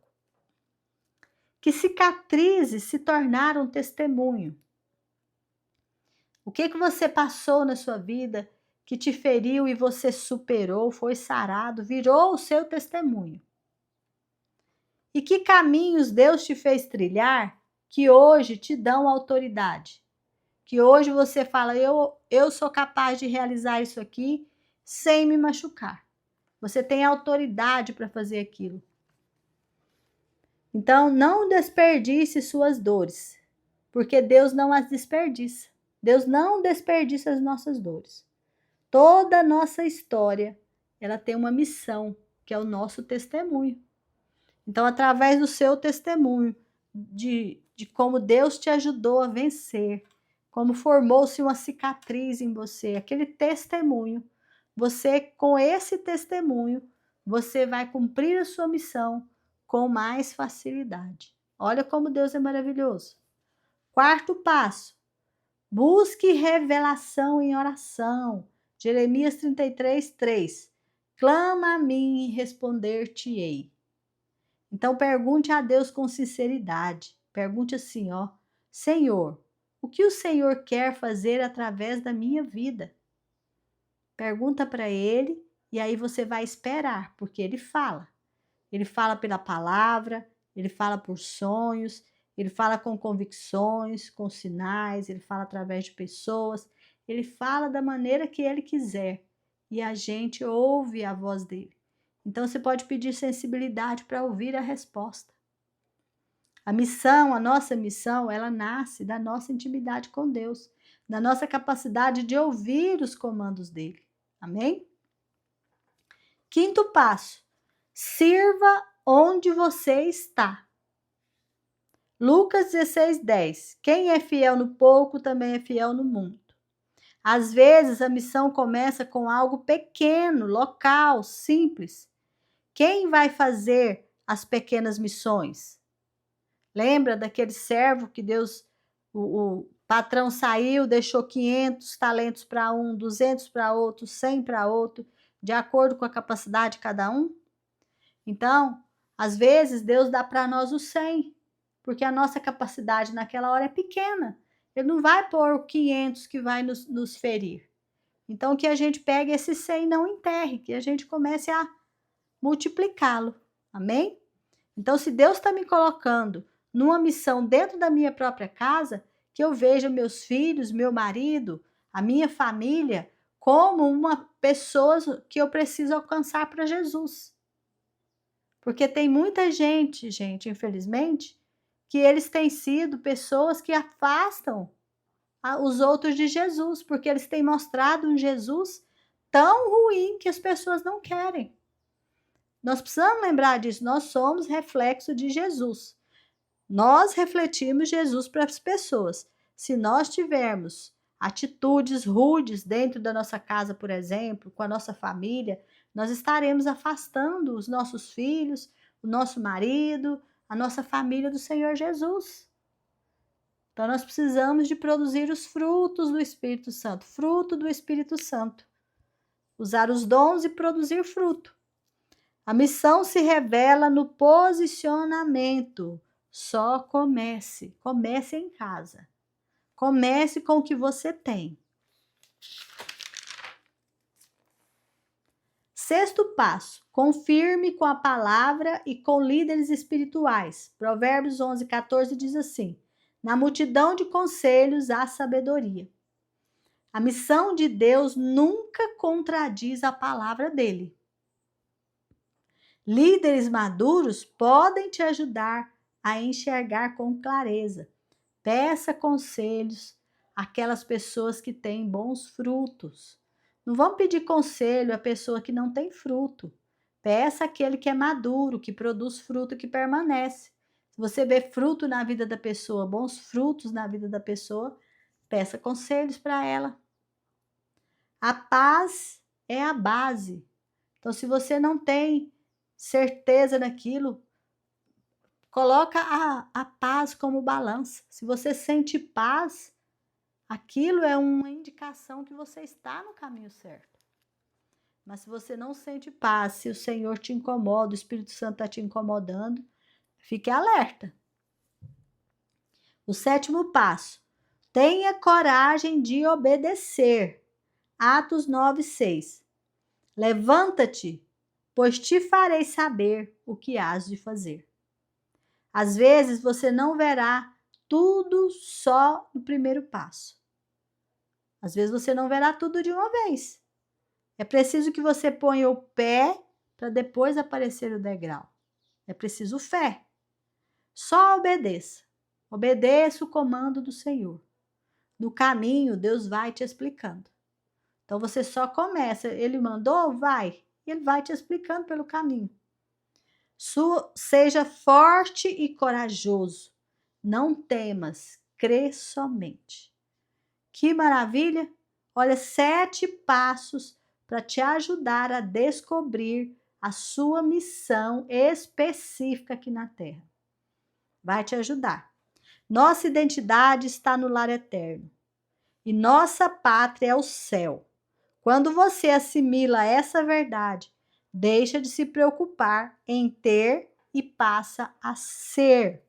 Que cicatrizes se tornaram testemunho? O que você passou na sua vida que te feriu e você superou, foi sarado, virou o seu testemunho? E que caminhos Deus te fez trilhar que hoje te dão autoridade? Que hoje você fala, eu sou capaz de realizar isso aqui sem me machucar. Você tem autoridade para fazer aquilo. Então, não desperdice suas dores, porque Deus não as desperdiça. Deus não desperdiça as nossas dores. Toda a nossa história, ela tem uma missão, que é o nosso testemunho. Então, através do seu testemunho, de como Deus te ajudou a vencer, como formou-se uma cicatriz em você, aquele testemunho, você, com esse testemunho, você vai cumprir a sua missão com mais facilidade. Olha como Deus é maravilhoso. Quarto passo, busque revelação em oração. Jeremias 33, 3. Clama a mim e responder-te-ei. Então pergunte a Deus com sinceridade. Pergunte assim, ó, Senhor, o que o Senhor quer fazer através da minha vida? Pergunta para Ele e aí você vai esperar, porque Ele fala. Ele fala pela palavra, Ele fala por sonhos, Ele fala com convicções, com sinais, Ele fala através de pessoas, Ele fala da maneira que Ele quiser e a gente ouve a voz dEle. Então você pode pedir sensibilidade para ouvir a resposta. A missão, a nossa missão, ela nasce da nossa intimidade com Deus, da nossa capacidade de ouvir os comandos dele. Amém? Quinto passo, sirva onde você está. Lucas 16, 10. Quem é fiel no pouco também é fiel no muito. Às vezes a missão começa com algo pequeno, local, simples. Quem vai fazer as pequenas missões? Lembra daquele servo que Deus, o patrão saiu, deixou 500 talentos para um, 200 para outro, 100 para outro, de acordo com a capacidade de cada um? Então, às vezes, Deus dá para nós o 100, porque a nossa capacidade naquela hora é pequena. Ele não vai pôr 500 que vai nos ferir. Então, que a gente pegue esse 100 e não enterre, que a gente comece a multiplicá-lo. Amém? Então, se Deus está me colocando numa missão dentro da minha própria casa, que eu veja meus filhos, meu marido, a minha família, como uma pessoa que eu preciso alcançar para Jesus. Porque tem muita gente, infelizmente, que eles têm sido pessoas que afastam os outros de Jesus, porque eles têm mostrado um Jesus tão ruim que as pessoas não querem. Nós precisamos lembrar disso, nós somos reflexo de Jesus. Nós refletimos Jesus para as pessoas. Se nós tivermos atitudes rudes dentro da nossa casa, por exemplo, com a nossa família, nós estaremos afastando os nossos filhos, o nosso marido, a nossa família do Senhor Jesus. Então, nós precisamos de produzir os frutos do Espírito Santo, fruto do Espírito Santo. Usar os dons e produzir fruto. A missão se revela no posicionamento. Só comece em casa. Comece com o que você tem. Sexto passo, confirme com a palavra e com líderes espirituais. Provérbios 11:14 diz assim: na multidão de conselhos há sabedoria. A missão de Deus nunca contradiz a palavra dele. Líderes maduros podem te ajudar a enxergar com clareza. Peça conselhos àquelas pessoas que têm bons frutos. Não vamos pedir conselho à pessoa que não tem fruto. Peça àquele que é maduro, que produz fruto, que permanece. Se você vê fruto na vida da pessoa, bons frutos na vida da pessoa, peça conselhos para ela. A paz é a base. Então, se você não tem certeza naquilo, coloca a paz como balança. Se você sente paz, aquilo é uma indicação que você está no caminho certo. Mas se você não sente paz, se o Senhor te incomoda, o Espírito Santo está te incomodando, fique alerta. O sétimo passo, tenha coragem de obedecer. Atos 9:6. Levanta-te, pois te farei saber o que hás de fazer. Às vezes você não verá tudo só no primeiro passo. Às vezes você não verá tudo de uma vez. É preciso que você ponha o pé para depois aparecer o degrau. É preciso fé. Só obedeça. Obedeça o comando do Senhor. No caminho, Deus vai te explicando. Então você só começa. Ele mandou? Vai. Ele vai te explicando pelo caminho. Seja forte e corajoso. Não temas, crê somente. Que maravilha! Olha, 7 passos para te ajudar a descobrir a sua missão específica aqui na Terra. Vai te ajudar. Nossa identidade está no lar eterno. E nossa pátria é o céu. Quando você assimila essa verdade, deixa de se preocupar em ter e passa a ser.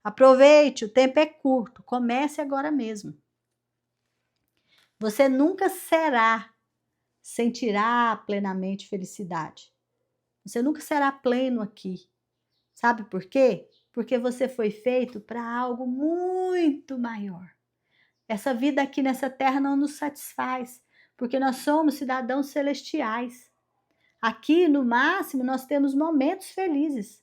Aproveite, o tempo é curto, comece agora mesmo. Você nunca sentirá plenamente felicidade. Você nunca será pleno aqui. Sabe por quê? Porque você foi feito para algo muito maior. Essa vida aqui nessa terra não nos satisfaz, porque nós somos cidadãos celestiais. Aqui, no máximo, nós temos momentos felizes.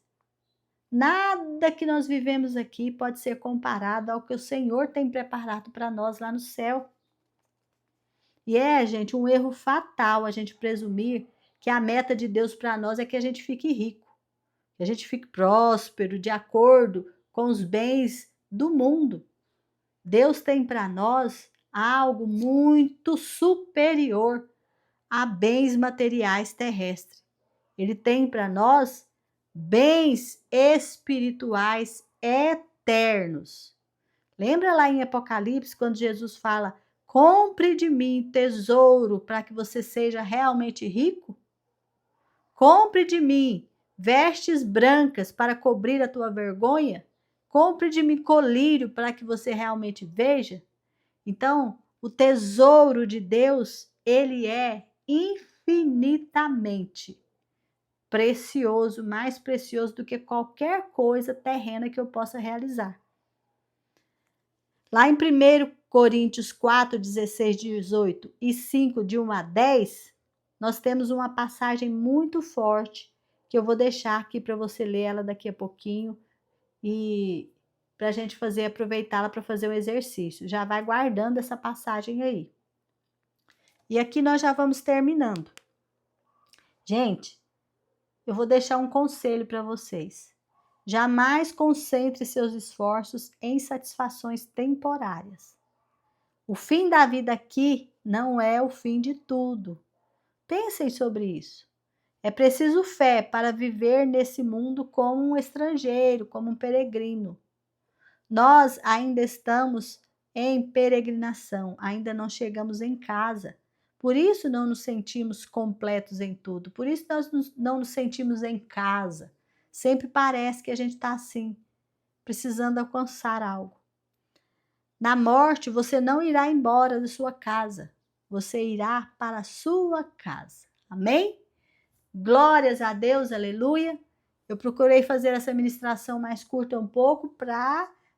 Nada que nós vivemos aqui pode ser comparado ao que o Senhor tem preparado para nós lá no céu. E gente, um erro fatal a gente presumir que a meta de Deus para nós é que a gente fique rico, que a gente fique próspero, de acordo com os bens do mundo. Deus tem para nós algo muito superior a bens materiais terrestres. Ele tem para nós bens espirituais eternos. Lembra lá em Apocalipse, quando Jesus fala: compre de mim tesouro para que você seja realmente rico? Compre de mim vestes brancas para cobrir a tua vergonha? Compre de mim colírio para que você realmente veja? Então, o tesouro de Deus, ele é infinitamente precioso, mais precioso do que qualquer coisa terrena que eu possa realizar. Lá em 1 Coríntios 4, 16, 18 e 5, de 1 a 10, nós temos uma passagem muito forte, que eu vou deixar aqui para você ler ela daqui a pouquinho, e para a gente aproveitá-la para fazer o exercício. Já vai guardando essa passagem aí. E aqui nós já vamos terminando. Gente, eu vou deixar um conselho para vocês. Jamais concentre seus esforços em satisfações temporárias. O fim da vida aqui não é o fim de tudo. Pensem sobre isso. É preciso fé para viver nesse mundo como um estrangeiro, como um peregrino. Nós ainda estamos em peregrinação, ainda não chegamos em casa. Por isso não nos sentimos completos em tudo, por isso nós não nos sentimos em casa. Sempre parece que a gente está assim, precisando alcançar algo. Na morte, você não irá embora da sua casa, você irá para a sua casa. Amém? Glórias a Deus, aleluia. Eu procurei fazer essa ministração mais curta um pouco,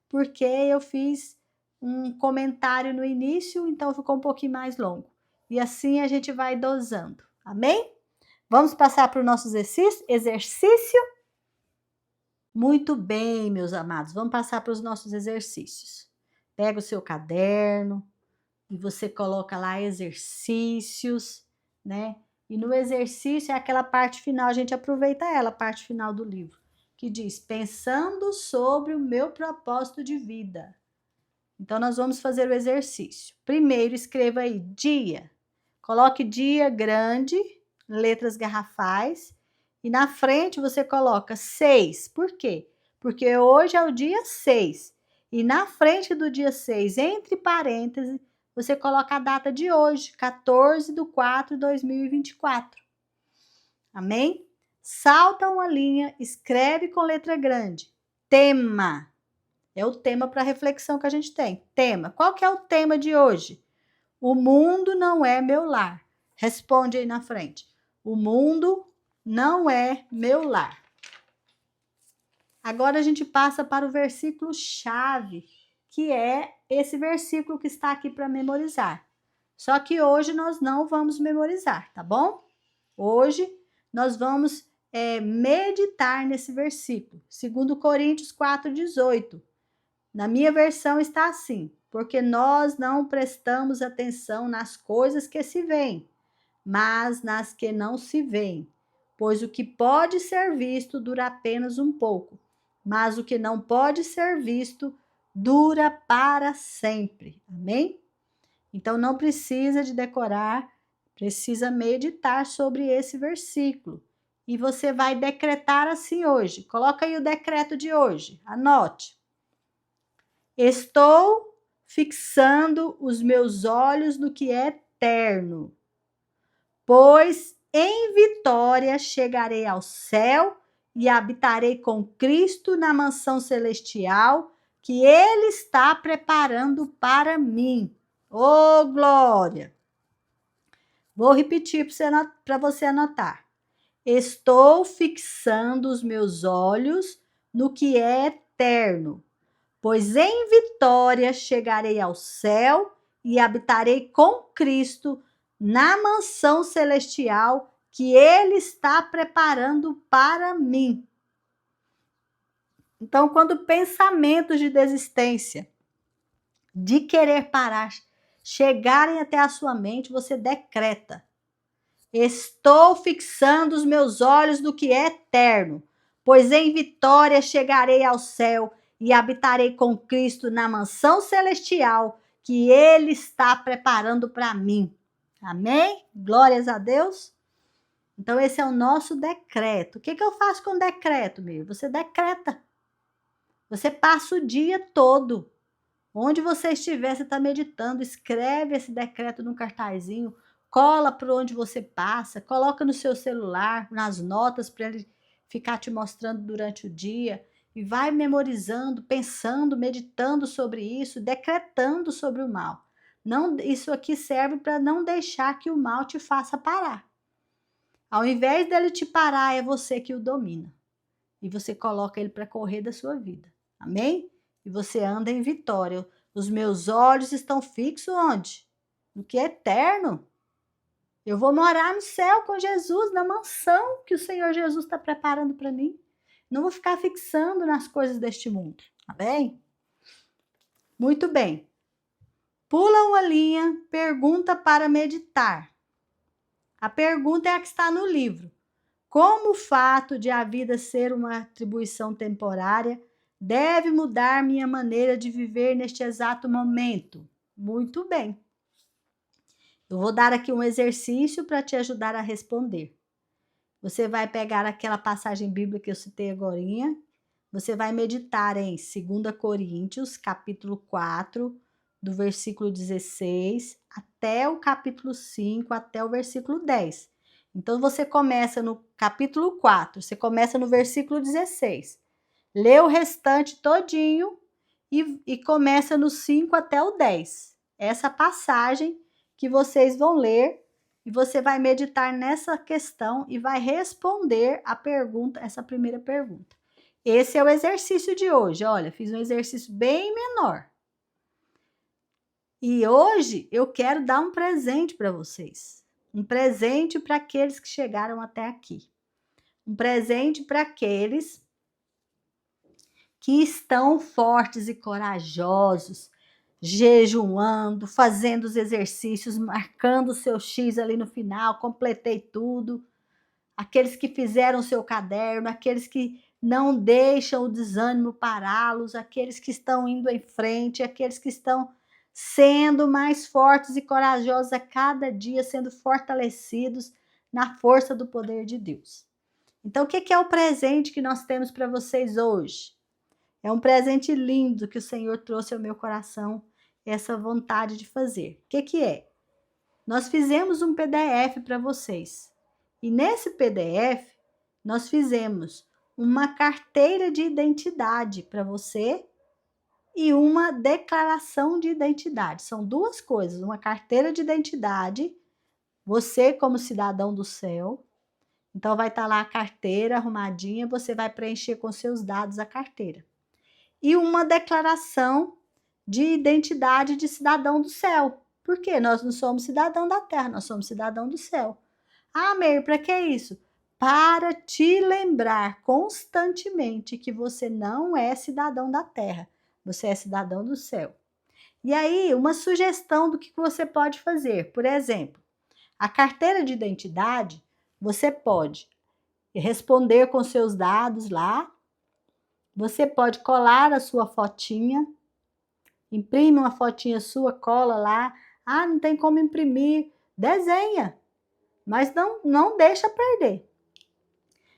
porque eu fiz um comentário no início, então ficou um pouquinho mais longo. E assim a gente vai dosando. Amém? Vamos passar para o nosso exercício? Muito bem, meus amados. Vamos passar para os nossos exercícios. Pega o seu caderno e você coloca lá exercícios, né? E no exercício é aquela parte final, a gente aproveita ela, a parte final do livro, que diz: pensando sobre o meu propósito de vida. Então, nós vamos fazer o exercício. Primeiro, escreva aí dia. Coloque dia grande, letras garrafais, e na frente você coloca 6. Por quê? Porque hoje é o dia 6. E na frente do dia 6, entre parênteses, você coloca a data de hoje, 14/4/2024. Amém? Salta uma linha, escreve com letra grande. Tema. É o tema para a reflexão que a gente tem. Tema. Qual que é o tema de hoje? O mundo não é meu lar. Responde aí na frente. O mundo não é meu lar. Agora a gente passa para o versículo chave, que é esse versículo que está aqui para memorizar. Só que hoje nós não vamos memorizar, tá bom? Hoje nós vamos meditar nesse versículo. 2 Coríntios 4:18. Na minha versão está assim: porque nós não prestamos atenção nas coisas que se veem, mas nas que não se veem. Pois o que pode ser visto dura apenas um pouco, mas o que não pode ser visto dura para sempre. Amém? Então não precisa de decorar, precisa meditar sobre esse versículo. E você vai decretar assim hoje. Coloca aí o decreto de hoje. Anote. Estou fixando os meus olhos no que é eterno, pois em vitória chegarei ao céu e habitarei com Cristo na mansão celestial que Ele está preparando para mim. Oh, glória! Vou repetir para você anotar. Estou fixando os meus olhos no que é eterno, pois em vitória chegarei ao céu e habitarei com Cristo na mansão celestial que Ele está preparando para mim. Então, quando pensamentos de desistência, de querer parar, chegarem até a sua mente, você decreta: estou fixando os meus olhos no que é eterno, pois em vitória chegarei ao céu e habitarei com Cristo na mansão celestial que Ele está preparando para mim. Amém? Glórias a Deus. Então, esse é o nosso decreto. O que eu faço com o decreto, meu? Você decreta. Você passa o dia todo. Onde você estiver, você está meditando, escreve esse decreto num cartazinho, cola por onde você passa, coloca no seu celular, nas notas, para ele ficar te mostrando durante o dia, e vai memorizando, pensando, meditando sobre isso, decretando sobre o mal. Não, isso aqui serve para não deixar que o mal te faça parar. Ao invés dele te parar, é você que o domina. E você coloca ele para correr da sua vida. Amém? E você anda em vitória. Os meus olhos estão fixos onde? No que é eterno. Eu vou morar no céu com Jesus, na mansão que o Senhor Jesus está preparando para mim. Não vou ficar fixando nas coisas deste mundo, tá bem? Muito bem. Pula uma linha, pergunta para meditar. A pergunta é a que está no livro. Como o fato de a vida ser uma atribuição temporária deve mudar minha maneira de viver neste exato momento? Muito bem. Eu vou dar aqui um exercício para te ajudar a responder. Você vai pegar aquela passagem bíblica que eu citei agorinha, você vai meditar em 2 Coríntios, capítulo 4, do versículo 16 até o capítulo 5, até o versículo 10. Então, você começa no capítulo 4, você começa no versículo 16. Lê o restante todinho e começa no 5 até o 10. Essa passagem que vocês vão ler e você vai meditar nessa questão e vai responder a pergunta, essa primeira pergunta. Esse é o exercício de hoje. Olha, fiz um exercício bem menor. E hoje eu quero dar um presente para vocês. Um presente para aqueles que chegaram até aqui. Um presente para aqueles que estão fortes e corajosos, jejuando, fazendo os exercícios, marcando o seu X ali no final, completei tudo. Aqueles que fizeram o seu caderno, aqueles que não deixam o desânimo pará-los, aqueles que estão indo em frente, aqueles que estão sendo mais fortes e corajosos a cada dia, sendo fortalecidos na força do poder de Deus. Então, o que é o presente que nós temos para vocês hoje? É um presente lindo que o Senhor trouxe ao meu coração, essa vontade de fazer. O que é? Nós fizemos um PDF para vocês. E nesse PDF, nós fizemos uma carteira de identidade para você e uma declaração de identidade. São duas coisas, uma carteira de identidade, você como cidadão do céu. Então, vai estar lá a carteira arrumadinha, você vai preencher com seus dados a carteira. E uma declaração de identidade de cidadão do céu. Por quê? Nós não somos cidadão da terra, nós somos cidadão do céu. Ah, Meir, para que isso? Para te lembrar constantemente que você não é cidadão da terra, você é cidadão do céu. E aí, uma sugestão do que você pode fazer. Por exemplo, a carteira de identidade, você pode responder com seus dados lá, você pode colar a sua fotinha, imprime uma fotinha sua, cola lá. Ah, não tem como imprimir, desenha, mas não deixa perder.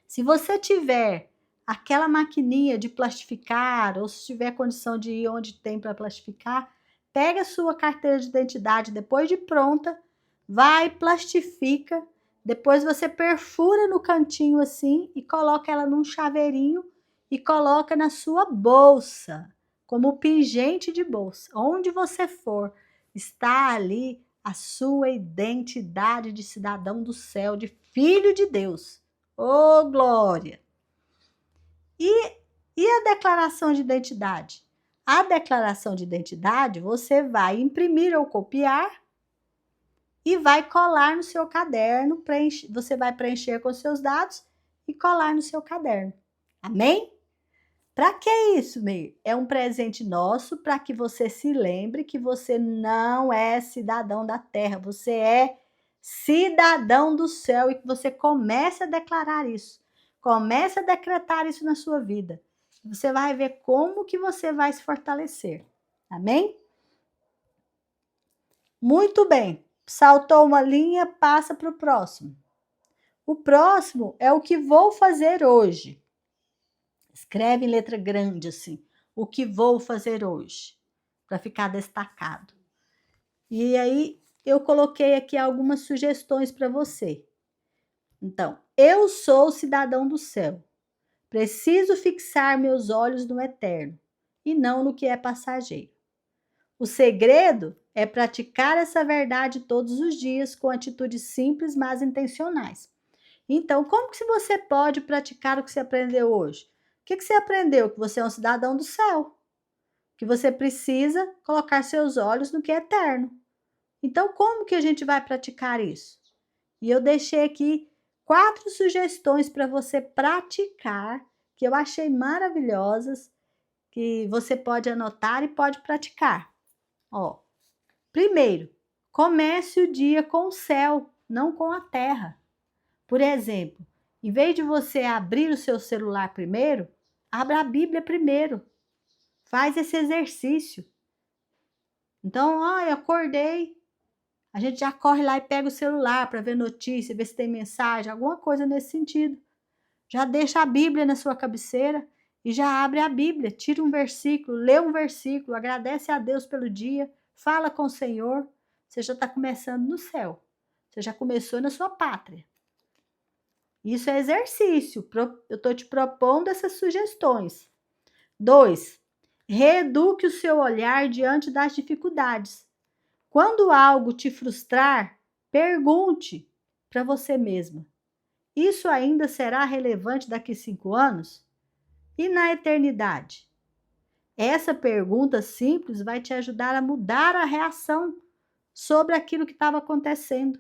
Se você tiver aquela maquininha de plastificar, ou se tiver condição de ir onde tem para plastificar, pega a sua carteira de identidade depois de pronta, vai, plastifica, depois você perfura no cantinho assim e coloca ela num chaveirinho e coloca na sua bolsa, como pingente de bolsa. Onde você for, está ali a sua identidade de cidadão do céu, de filho de Deus. Ô, glória! E a declaração de identidade? A declaração de identidade você vai imprimir ou copiar e vai colar no seu caderno, você vai preencher com seus dados e colar no seu caderno. Amém? Para que isso, Meir? É um presente nosso para que você se lembre que você não é cidadão da terra, você é cidadão do céu e que você comece a declarar isso. Comece a decretar isso na sua vida. Você vai ver como que você vai se fortalecer. Amém? Muito bem. Saltou uma linha, passa para o próximo. O próximo é o que vou fazer hoje. Escreve em letra grande assim, o que vou fazer hoje, para ficar destacado. E aí, eu coloquei aqui algumas sugestões para você. Então, eu sou cidadão do céu. Preciso fixar meus olhos no eterno e não no que é passageiro. O segredo é praticar essa verdade todos os dias com atitudes simples, mas intencionais. Então, como que você pode praticar o que você aprendeu hoje? O que você aprendeu? Que você é um cidadão do céu. que você precisa colocar seus olhos no que é eterno. Então, como que a gente vai praticar isso? E eu deixei aqui 4 sugestões para você praticar, que eu achei maravilhosas, que você pode anotar e pode praticar. Ó, primeiro, comece o dia com o céu, não com a terra. Por exemplo, em vez de você abrir o seu celular primeiro, abra a Bíblia primeiro. Faz esse exercício. Então, eu acordei. A gente já corre lá e pega o celular para ver notícia, ver se tem mensagem, alguma coisa nesse sentido. Já deixa a Bíblia na sua cabeceira e já abre a Bíblia, tira um versículo, lê um versículo, agradece a Deus pelo dia, fala com o Senhor. Você já está começando no céu. Você já começou na sua pátria. Isso é exercício. Eu estou te propondo essas sugestões. 2. Reeduque o seu olhar diante das dificuldades. Quando algo te frustrar, pergunte para você mesma: isso ainda será relevante daqui 5 anos? E na eternidade? Essa pergunta simples vai te ajudar a mudar a reação sobre aquilo que estava acontecendo.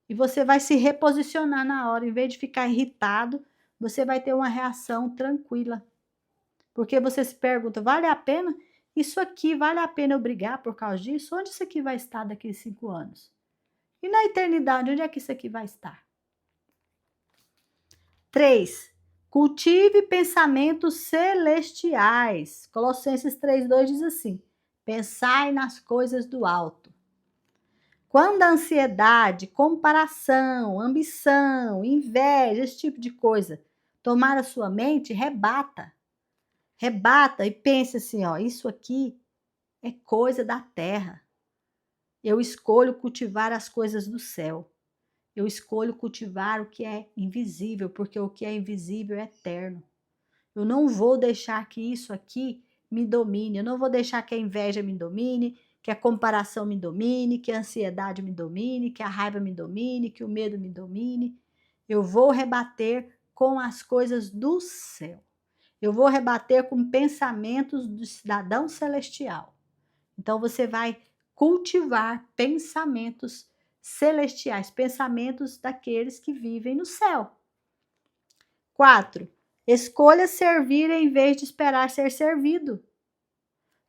E você vai se reposicionar na hora. Em vez de ficar irritado, você vai ter uma reação tranquila. Porque você se pergunta, vale a pena? Isso aqui, vale a pena eu brigar por causa disso? Onde isso aqui vai estar daqui a 5 anos? E na eternidade, onde é que isso aqui vai estar? 3. Cultive pensamentos celestiais. Colossenses 3:2 diz assim: pensai nas coisas do alto. Quando a ansiedade, comparação, ambição, inveja, esse tipo de coisa tomar a sua mente, rebata. Rebata e pense assim, isso aqui é coisa da terra. Eu escolho cultivar as coisas do céu. Eu escolho cultivar o que é invisível, porque o que é invisível é eterno. Eu não vou deixar que isso aqui me domine. Eu não vou deixar que a inveja me domine, que a comparação me domine, que a ansiedade me domine, que a raiva me domine, que o medo me domine. Eu vou rebater com as coisas do céu. Eu vou rebater com pensamentos do cidadão celestial. Então você vai cultivar pensamentos celestiais, pensamentos daqueles que vivem no céu. 4. Escolha servir em vez de esperar ser servido.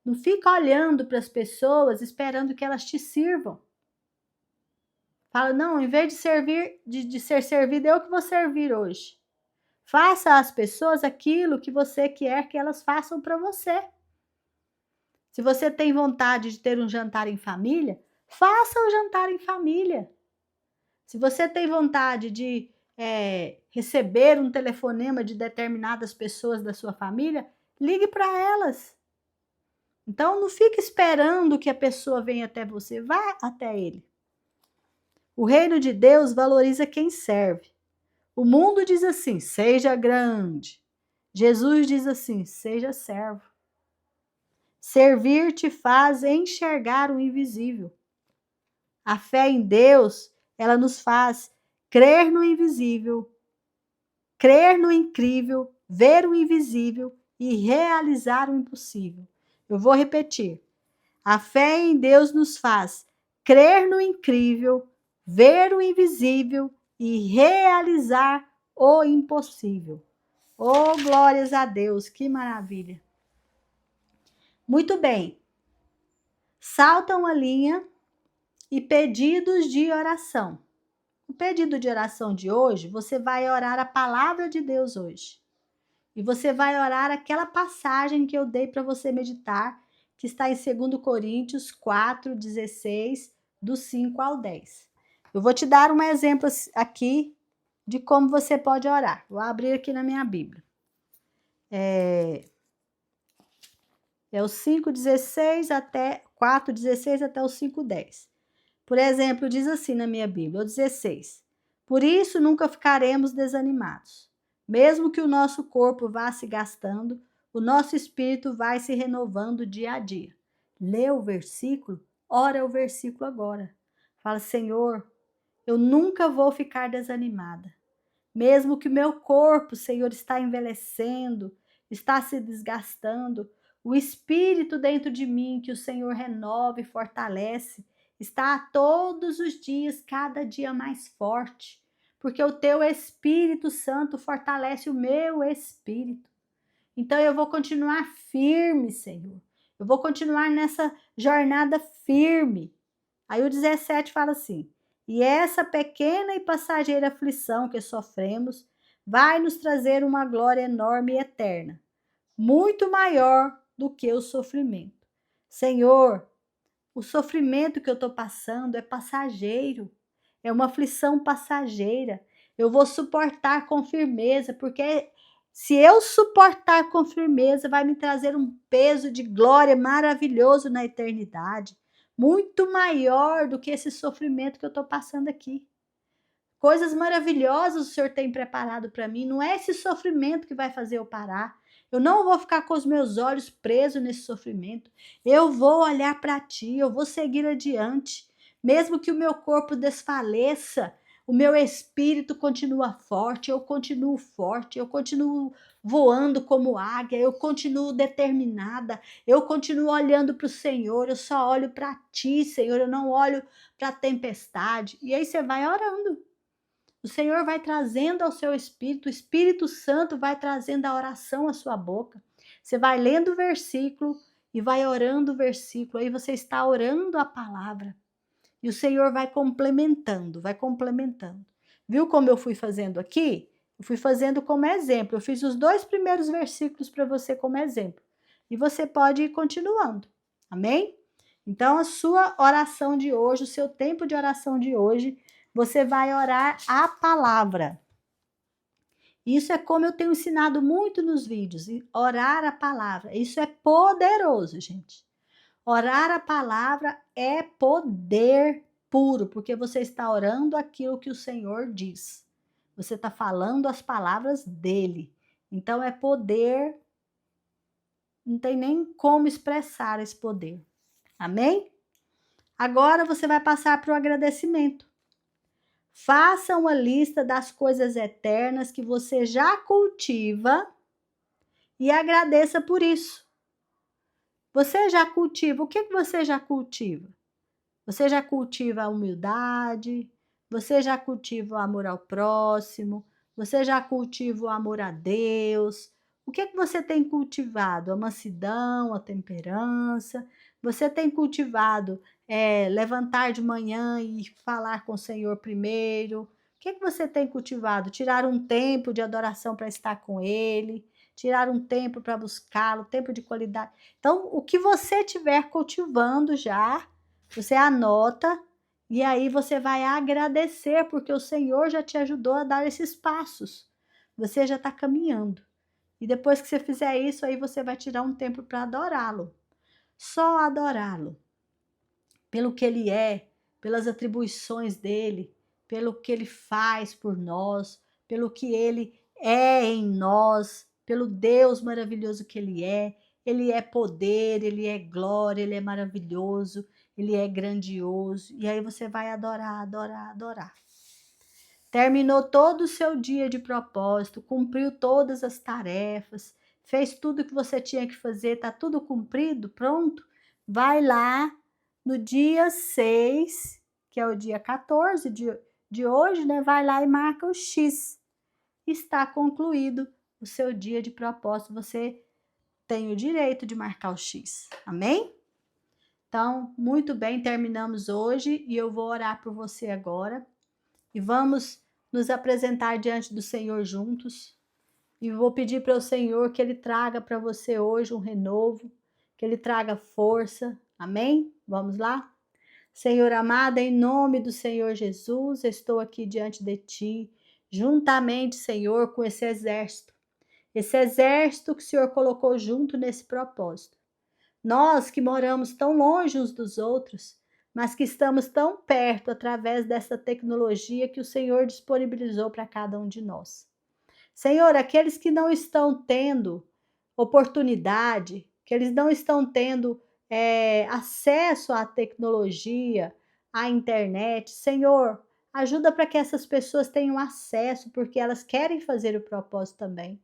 Não fica olhando para as pessoas esperando que elas te sirvam. Fala, não, em vez de servir, de ser servido, eu que vou servir hoje. Faça às pessoas aquilo que você quer que elas façam para você. Se você tem vontade de ter um jantar em família, faça o jantar em família. Se você tem vontade de receber um telefonema de determinadas pessoas da sua família, ligue para elas. Então, não fique esperando que a pessoa venha até você, vá até ele. O reino de Deus valoriza quem serve. O mundo diz assim, seja grande. Jesus diz assim, seja servo. Servir te faz enxergar o invisível. A fé em Deus, ela nos faz crer no invisível, crer no incrível, ver o invisível e realizar o impossível. Eu vou repetir. A fé em Deus nos faz crer no incrível, ver o invisível e realizar o impossível. Oh, glórias a Deus, que maravilha. Muito bem. Salta uma linha e pedidos de oração. O pedido de oração de hoje, você vai orar a palavra de Deus hoje. E você vai orar aquela passagem que eu dei para você meditar, que está em 2 Coríntios 4:16, do 5 ao 10. Eu vou te dar um exemplo aqui de como você pode orar. Vou abrir aqui na minha Bíblia. É o 5:16 até 4:16 até o 5:10. Por exemplo, diz assim na minha Bíblia, o 16. Por isso nunca ficaremos desanimados. Mesmo que o nosso corpo vá se gastando, o nosso espírito vai se renovando dia a dia. Lê o versículo, ora o versículo agora. Fala, Senhor, eu nunca vou ficar desanimada. Mesmo que o meu corpo, Senhor, está envelhecendo, está se desgastando, O espírito dentro de mim que o Senhor renova e fortalece está todos os dias, cada dia mais forte, porque o teu Espírito Santo fortalece o meu espírito. Então eu vou continuar firme, Senhor. Eu vou continuar nessa jornada firme. Aí o 17 fala assim: e essa pequena e passageira aflição que sofremos vai nos trazer uma glória enorme e eterna, muito maior do que o sofrimento. Senhor, o sofrimento que eu estou passando é passageiro, é uma aflição passageira. Eu vou suportar com firmeza, porque se eu suportar com firmeza, vai me trazer um peso de glória maravilhoso na eternidade, muito maior do que esse sofrimento que eu estou passando aqui. Coisas maravilhosas o Senhor tem preparado para mim. Não é esse sofrimento que vai fazer eu parar. Eu não vou ficar com os meus olhos presos nesse sofrimento. Eu vou olhar para ti, eu vou seguir adiante. Mesmo que o meu corpo desfaleça, o meu espírito continua forte, eu continuo voando como águia, eu continuo determinada, eu continuo olhando para o Senhor, eu só olho para ti, Senhor, eu não olho para a tempestade. E aí você vai orando. O Senhor vai trazendo ao seu espírito, o Espírito Santo vai trazendo a oração à sua boca. Você vai lendo o versículo e vai orando o versículo, aí você está orando a palavra. E o Senhor vai complementando, vai complementando. Viu como eu fui fazendo aqui? Eu fui fazendo como exemplo. Eu fiz os 2 primeiros versículos para você como exemplo. E você pode ir continuando. Amém? Então, a sua oração de hoje, o seu tempo de oração de hoje, você vai orar a palavra. Isso é como eu tenho ensinado muito nos vídeos, orar a palavra. Isso é poderoso, gente. Orar a palavra é poder puro, porque você está orando aquilo que o Senhor diz. Você está falando as palavras dele. Então é poder, não tem nem como expressar esse poder. Amém? Agora você vai passar para o agradecimento. Faça uma lista das coisas eternas que você já cultiva e agradeça por isso. Você já cultiva, o que você já cultiva? Você já cultiva a humildade, você já cultiva o amor ao próximo, você já cultiva o amor a Deus. O que você tem cultivado? A mansidão, a temperança. Você tem cultivado levantar de manhã e falar com o Senhor primeiro. O que você tem cultivado? Tirar um tempo de adoração para estar com Ele, tirar um tempo para buscá-lo, tempo de qualidade. Então, o que você estiver cultivando já, você anota e aí você vai agradecer, porque o Senhor já te ajudou a dar esses passos. Você já está caminhando. E depois que você fizer isso, aí você vai tirar um tempo para adorá-lo. Só adorá-lo. Pelo que ele é, pelas atribuições dele, pelo que ele faz por nós, pelo que ele é em nós, pelo Deus maravilhoso que ele é. Ele é poder, ele é glória, ele é maravilhoso, ele é grandioso. E aí você vai adorar, adorar, adorar. Terminou todo o seu dia de propósito, cumpriu todas as tarefas, fez tudo que você tinha que fazer, tá tudo cumprido, pronto? Vai lá no dia 6, que é o dia 14 de hoje, né? Vai lá e marca o X. Está concluído o seu dia de propósito. Você tem o direito de marcar o X. Amém? Então, muito bem, terminamos hoje e eu vou orar por você agora. E vamos nos apresentar diante do Senhor juntos. E vou pedir para o Senhor que Ele traga para você hoje um renovo, que Ele traga força. Amém? Vamos lá? Senhor amado, em nome do Senhor Jesus, estou aqui diante de Ti, juntamente, Senhor, com esse exército. Esse exército que o Senhor colocou junto nesse propósito. Nós que moramos tão longe uns dos outros, mas que estamos tão perto através dessa tecnologia que o Senhor disponibilizou para cada um de nós. Senhor, aqueles que não estão tendo oportunidade, que eles não estão tendo acesso à tecnologia, à internet, Senhor, ajuda para que essas pessoas tenham acesso, porque elas querem fazer o propósito também.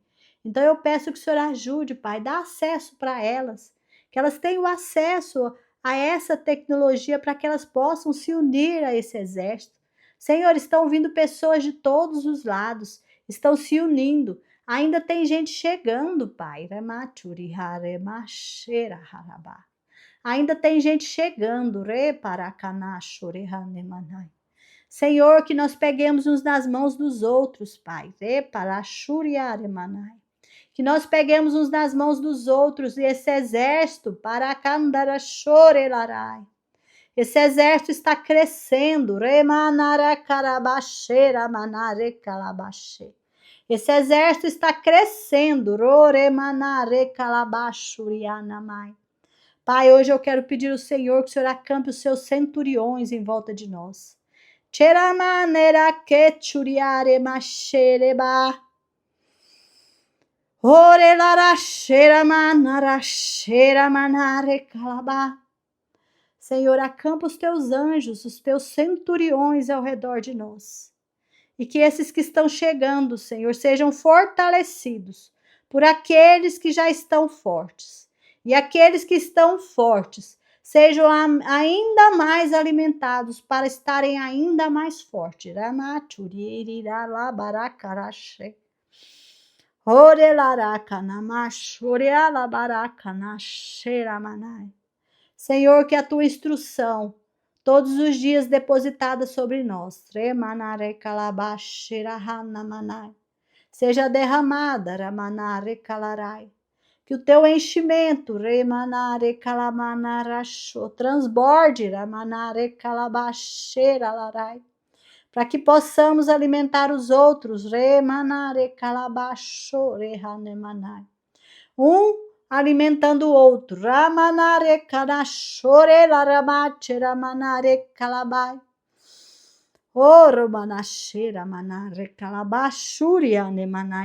Então eu peço que o Senhor ajude, Pai, dá acesso para elas, que elas tenham acesso a essa tecnologia para que elas possam se unir a esse exército. Senhor, estão vindo pessoas de todos os lados, estão se unindo. Ainda tem gente chegando, Pai. Ainda tem gente chegando. Senhor, que nós peguemos uns nas mãos dos outros, Pai. Que nós peguemos uns nas mãos dos outros e esse exército, para candarachorelarai. Esse exército está crescendo. Esse exército está crescendo. Pai, hoje eu quero pedir ao Senhor que o Senhor acampe os seus centuriões em volta de nós. Senhor, acampa os teus anjos, os teus centuriões ao redor de nós. E que esses que estão chegando, Senhor, sejam fortalecidos por aqueles que já estão fortes. E aqueles que estão fortes sejam ainda mais alimentados para estarem ainda mais fortes. Senhor, que a tua instrução, todos os dias depositada sobre nós, seja derramada, que o teu enchimento, transborde, para que possamos alimentar os outros, alimentando o outro.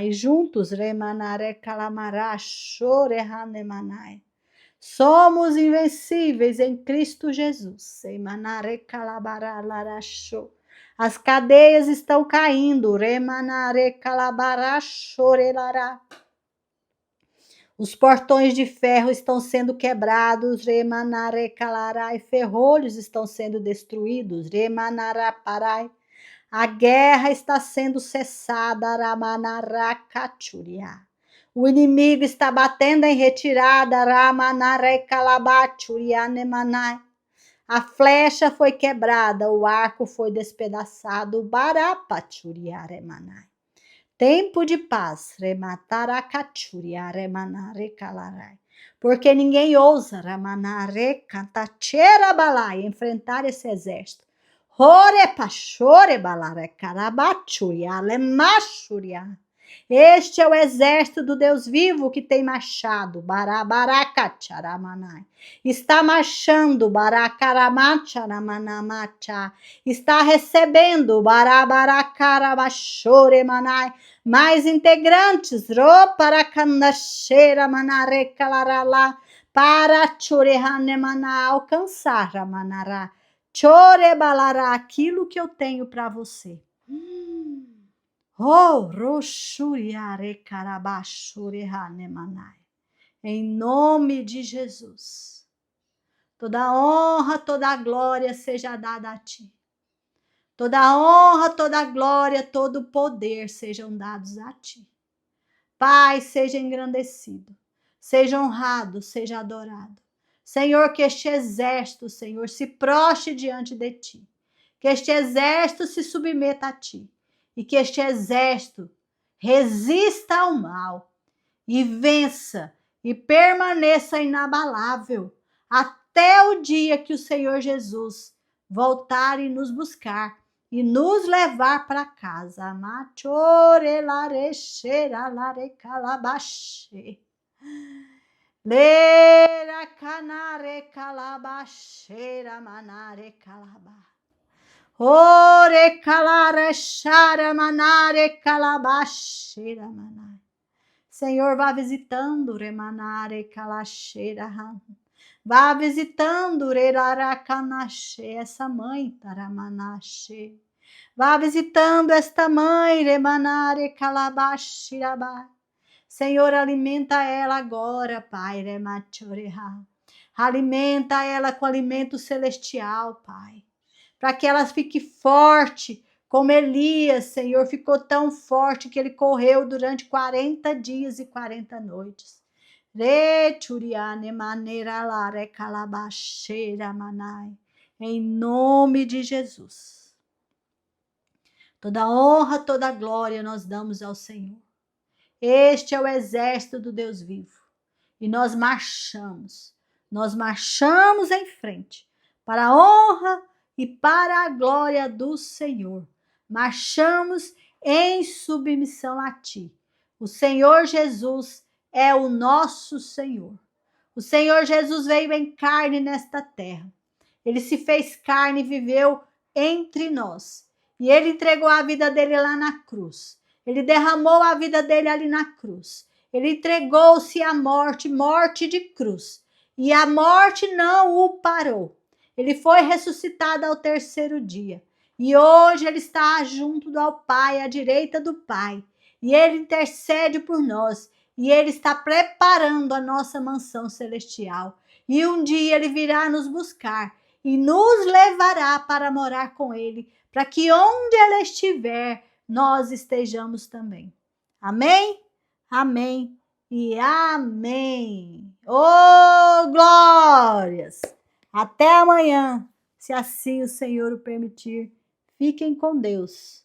E juntos, somos invencíveis em Cristo Jesus. As cadeias estão caindo. Os portões de ferro estão sendo quebrados, ferrolhos estão sendo destruídos, a guerra está sendo cessada, o inimigo está batendo em retirada, a flecha foi quebrada, o arco foi despedaçado, tempo de paz, porque ninguém ousa enfrentar esse exército. Este é o exército do Deus vivo que tem marchado. Está marchando. Está recebendo. Mais integrantes. Para alcançar aquilo que eu tenho para você. Em nome de Jesus. Toda honra, toda glória seja dada a ti. Toda honra, toda glória, todo poder sejam dados a ti. Pai, seja engrandecido, seja honrado, seja adorado. Senhor, que este exército, Senhor, se prostre diante de ti. Que este exército se submeta a ti. E que este exército resista ao mal e vença e permaneça inabalável até o dia que o Senhor Jesus voltar e nos buscar e nos levar para casa. Senhor, vá visitando, vá visitando essa mãe, vá visitando esta mãe, Senhor, alimenta ela agora, Pai. Remachoreha. Alimenta ela com alimento celestial, Pai. Para que ela fique forte, como Elias, Senhor, ficou tão forte que ele correu durante 40 dias e 40 noites. Em nome de Jesus. Toda honra, toda glória nós damos ao Senhor. Este é o exército do Deus vivo. E nós marchamos em frente, para a honra e para a glória do Senhor. Marchamos em submissão a Ti. O Senhor Jesus é o nosso Senhor. O Senhor Jesus veio em carne nesta terra. Ele se fez carne e viveu entre nós. E ele entregou a vida dele lá na cruz. Ele derramou a vida dele ali na cruz. Ele entregou-se à morte, morte de cruz. E a morte não o parou. Ele foi ressuscitado ao terceiro dia. E hoje ele está junto ao Pai, à direita do Pai. E ele intercede por nós. E ele está preparando a nossa mansão celestial. E um dia ele virá nos buscar e nos levará para morar com ele, para que onde ele estiver, nós estejamos também. Amém? Amém e amém. Oh, glórias! Até amanhã, se assim o Senhor o permitir. Fiquem com Deus.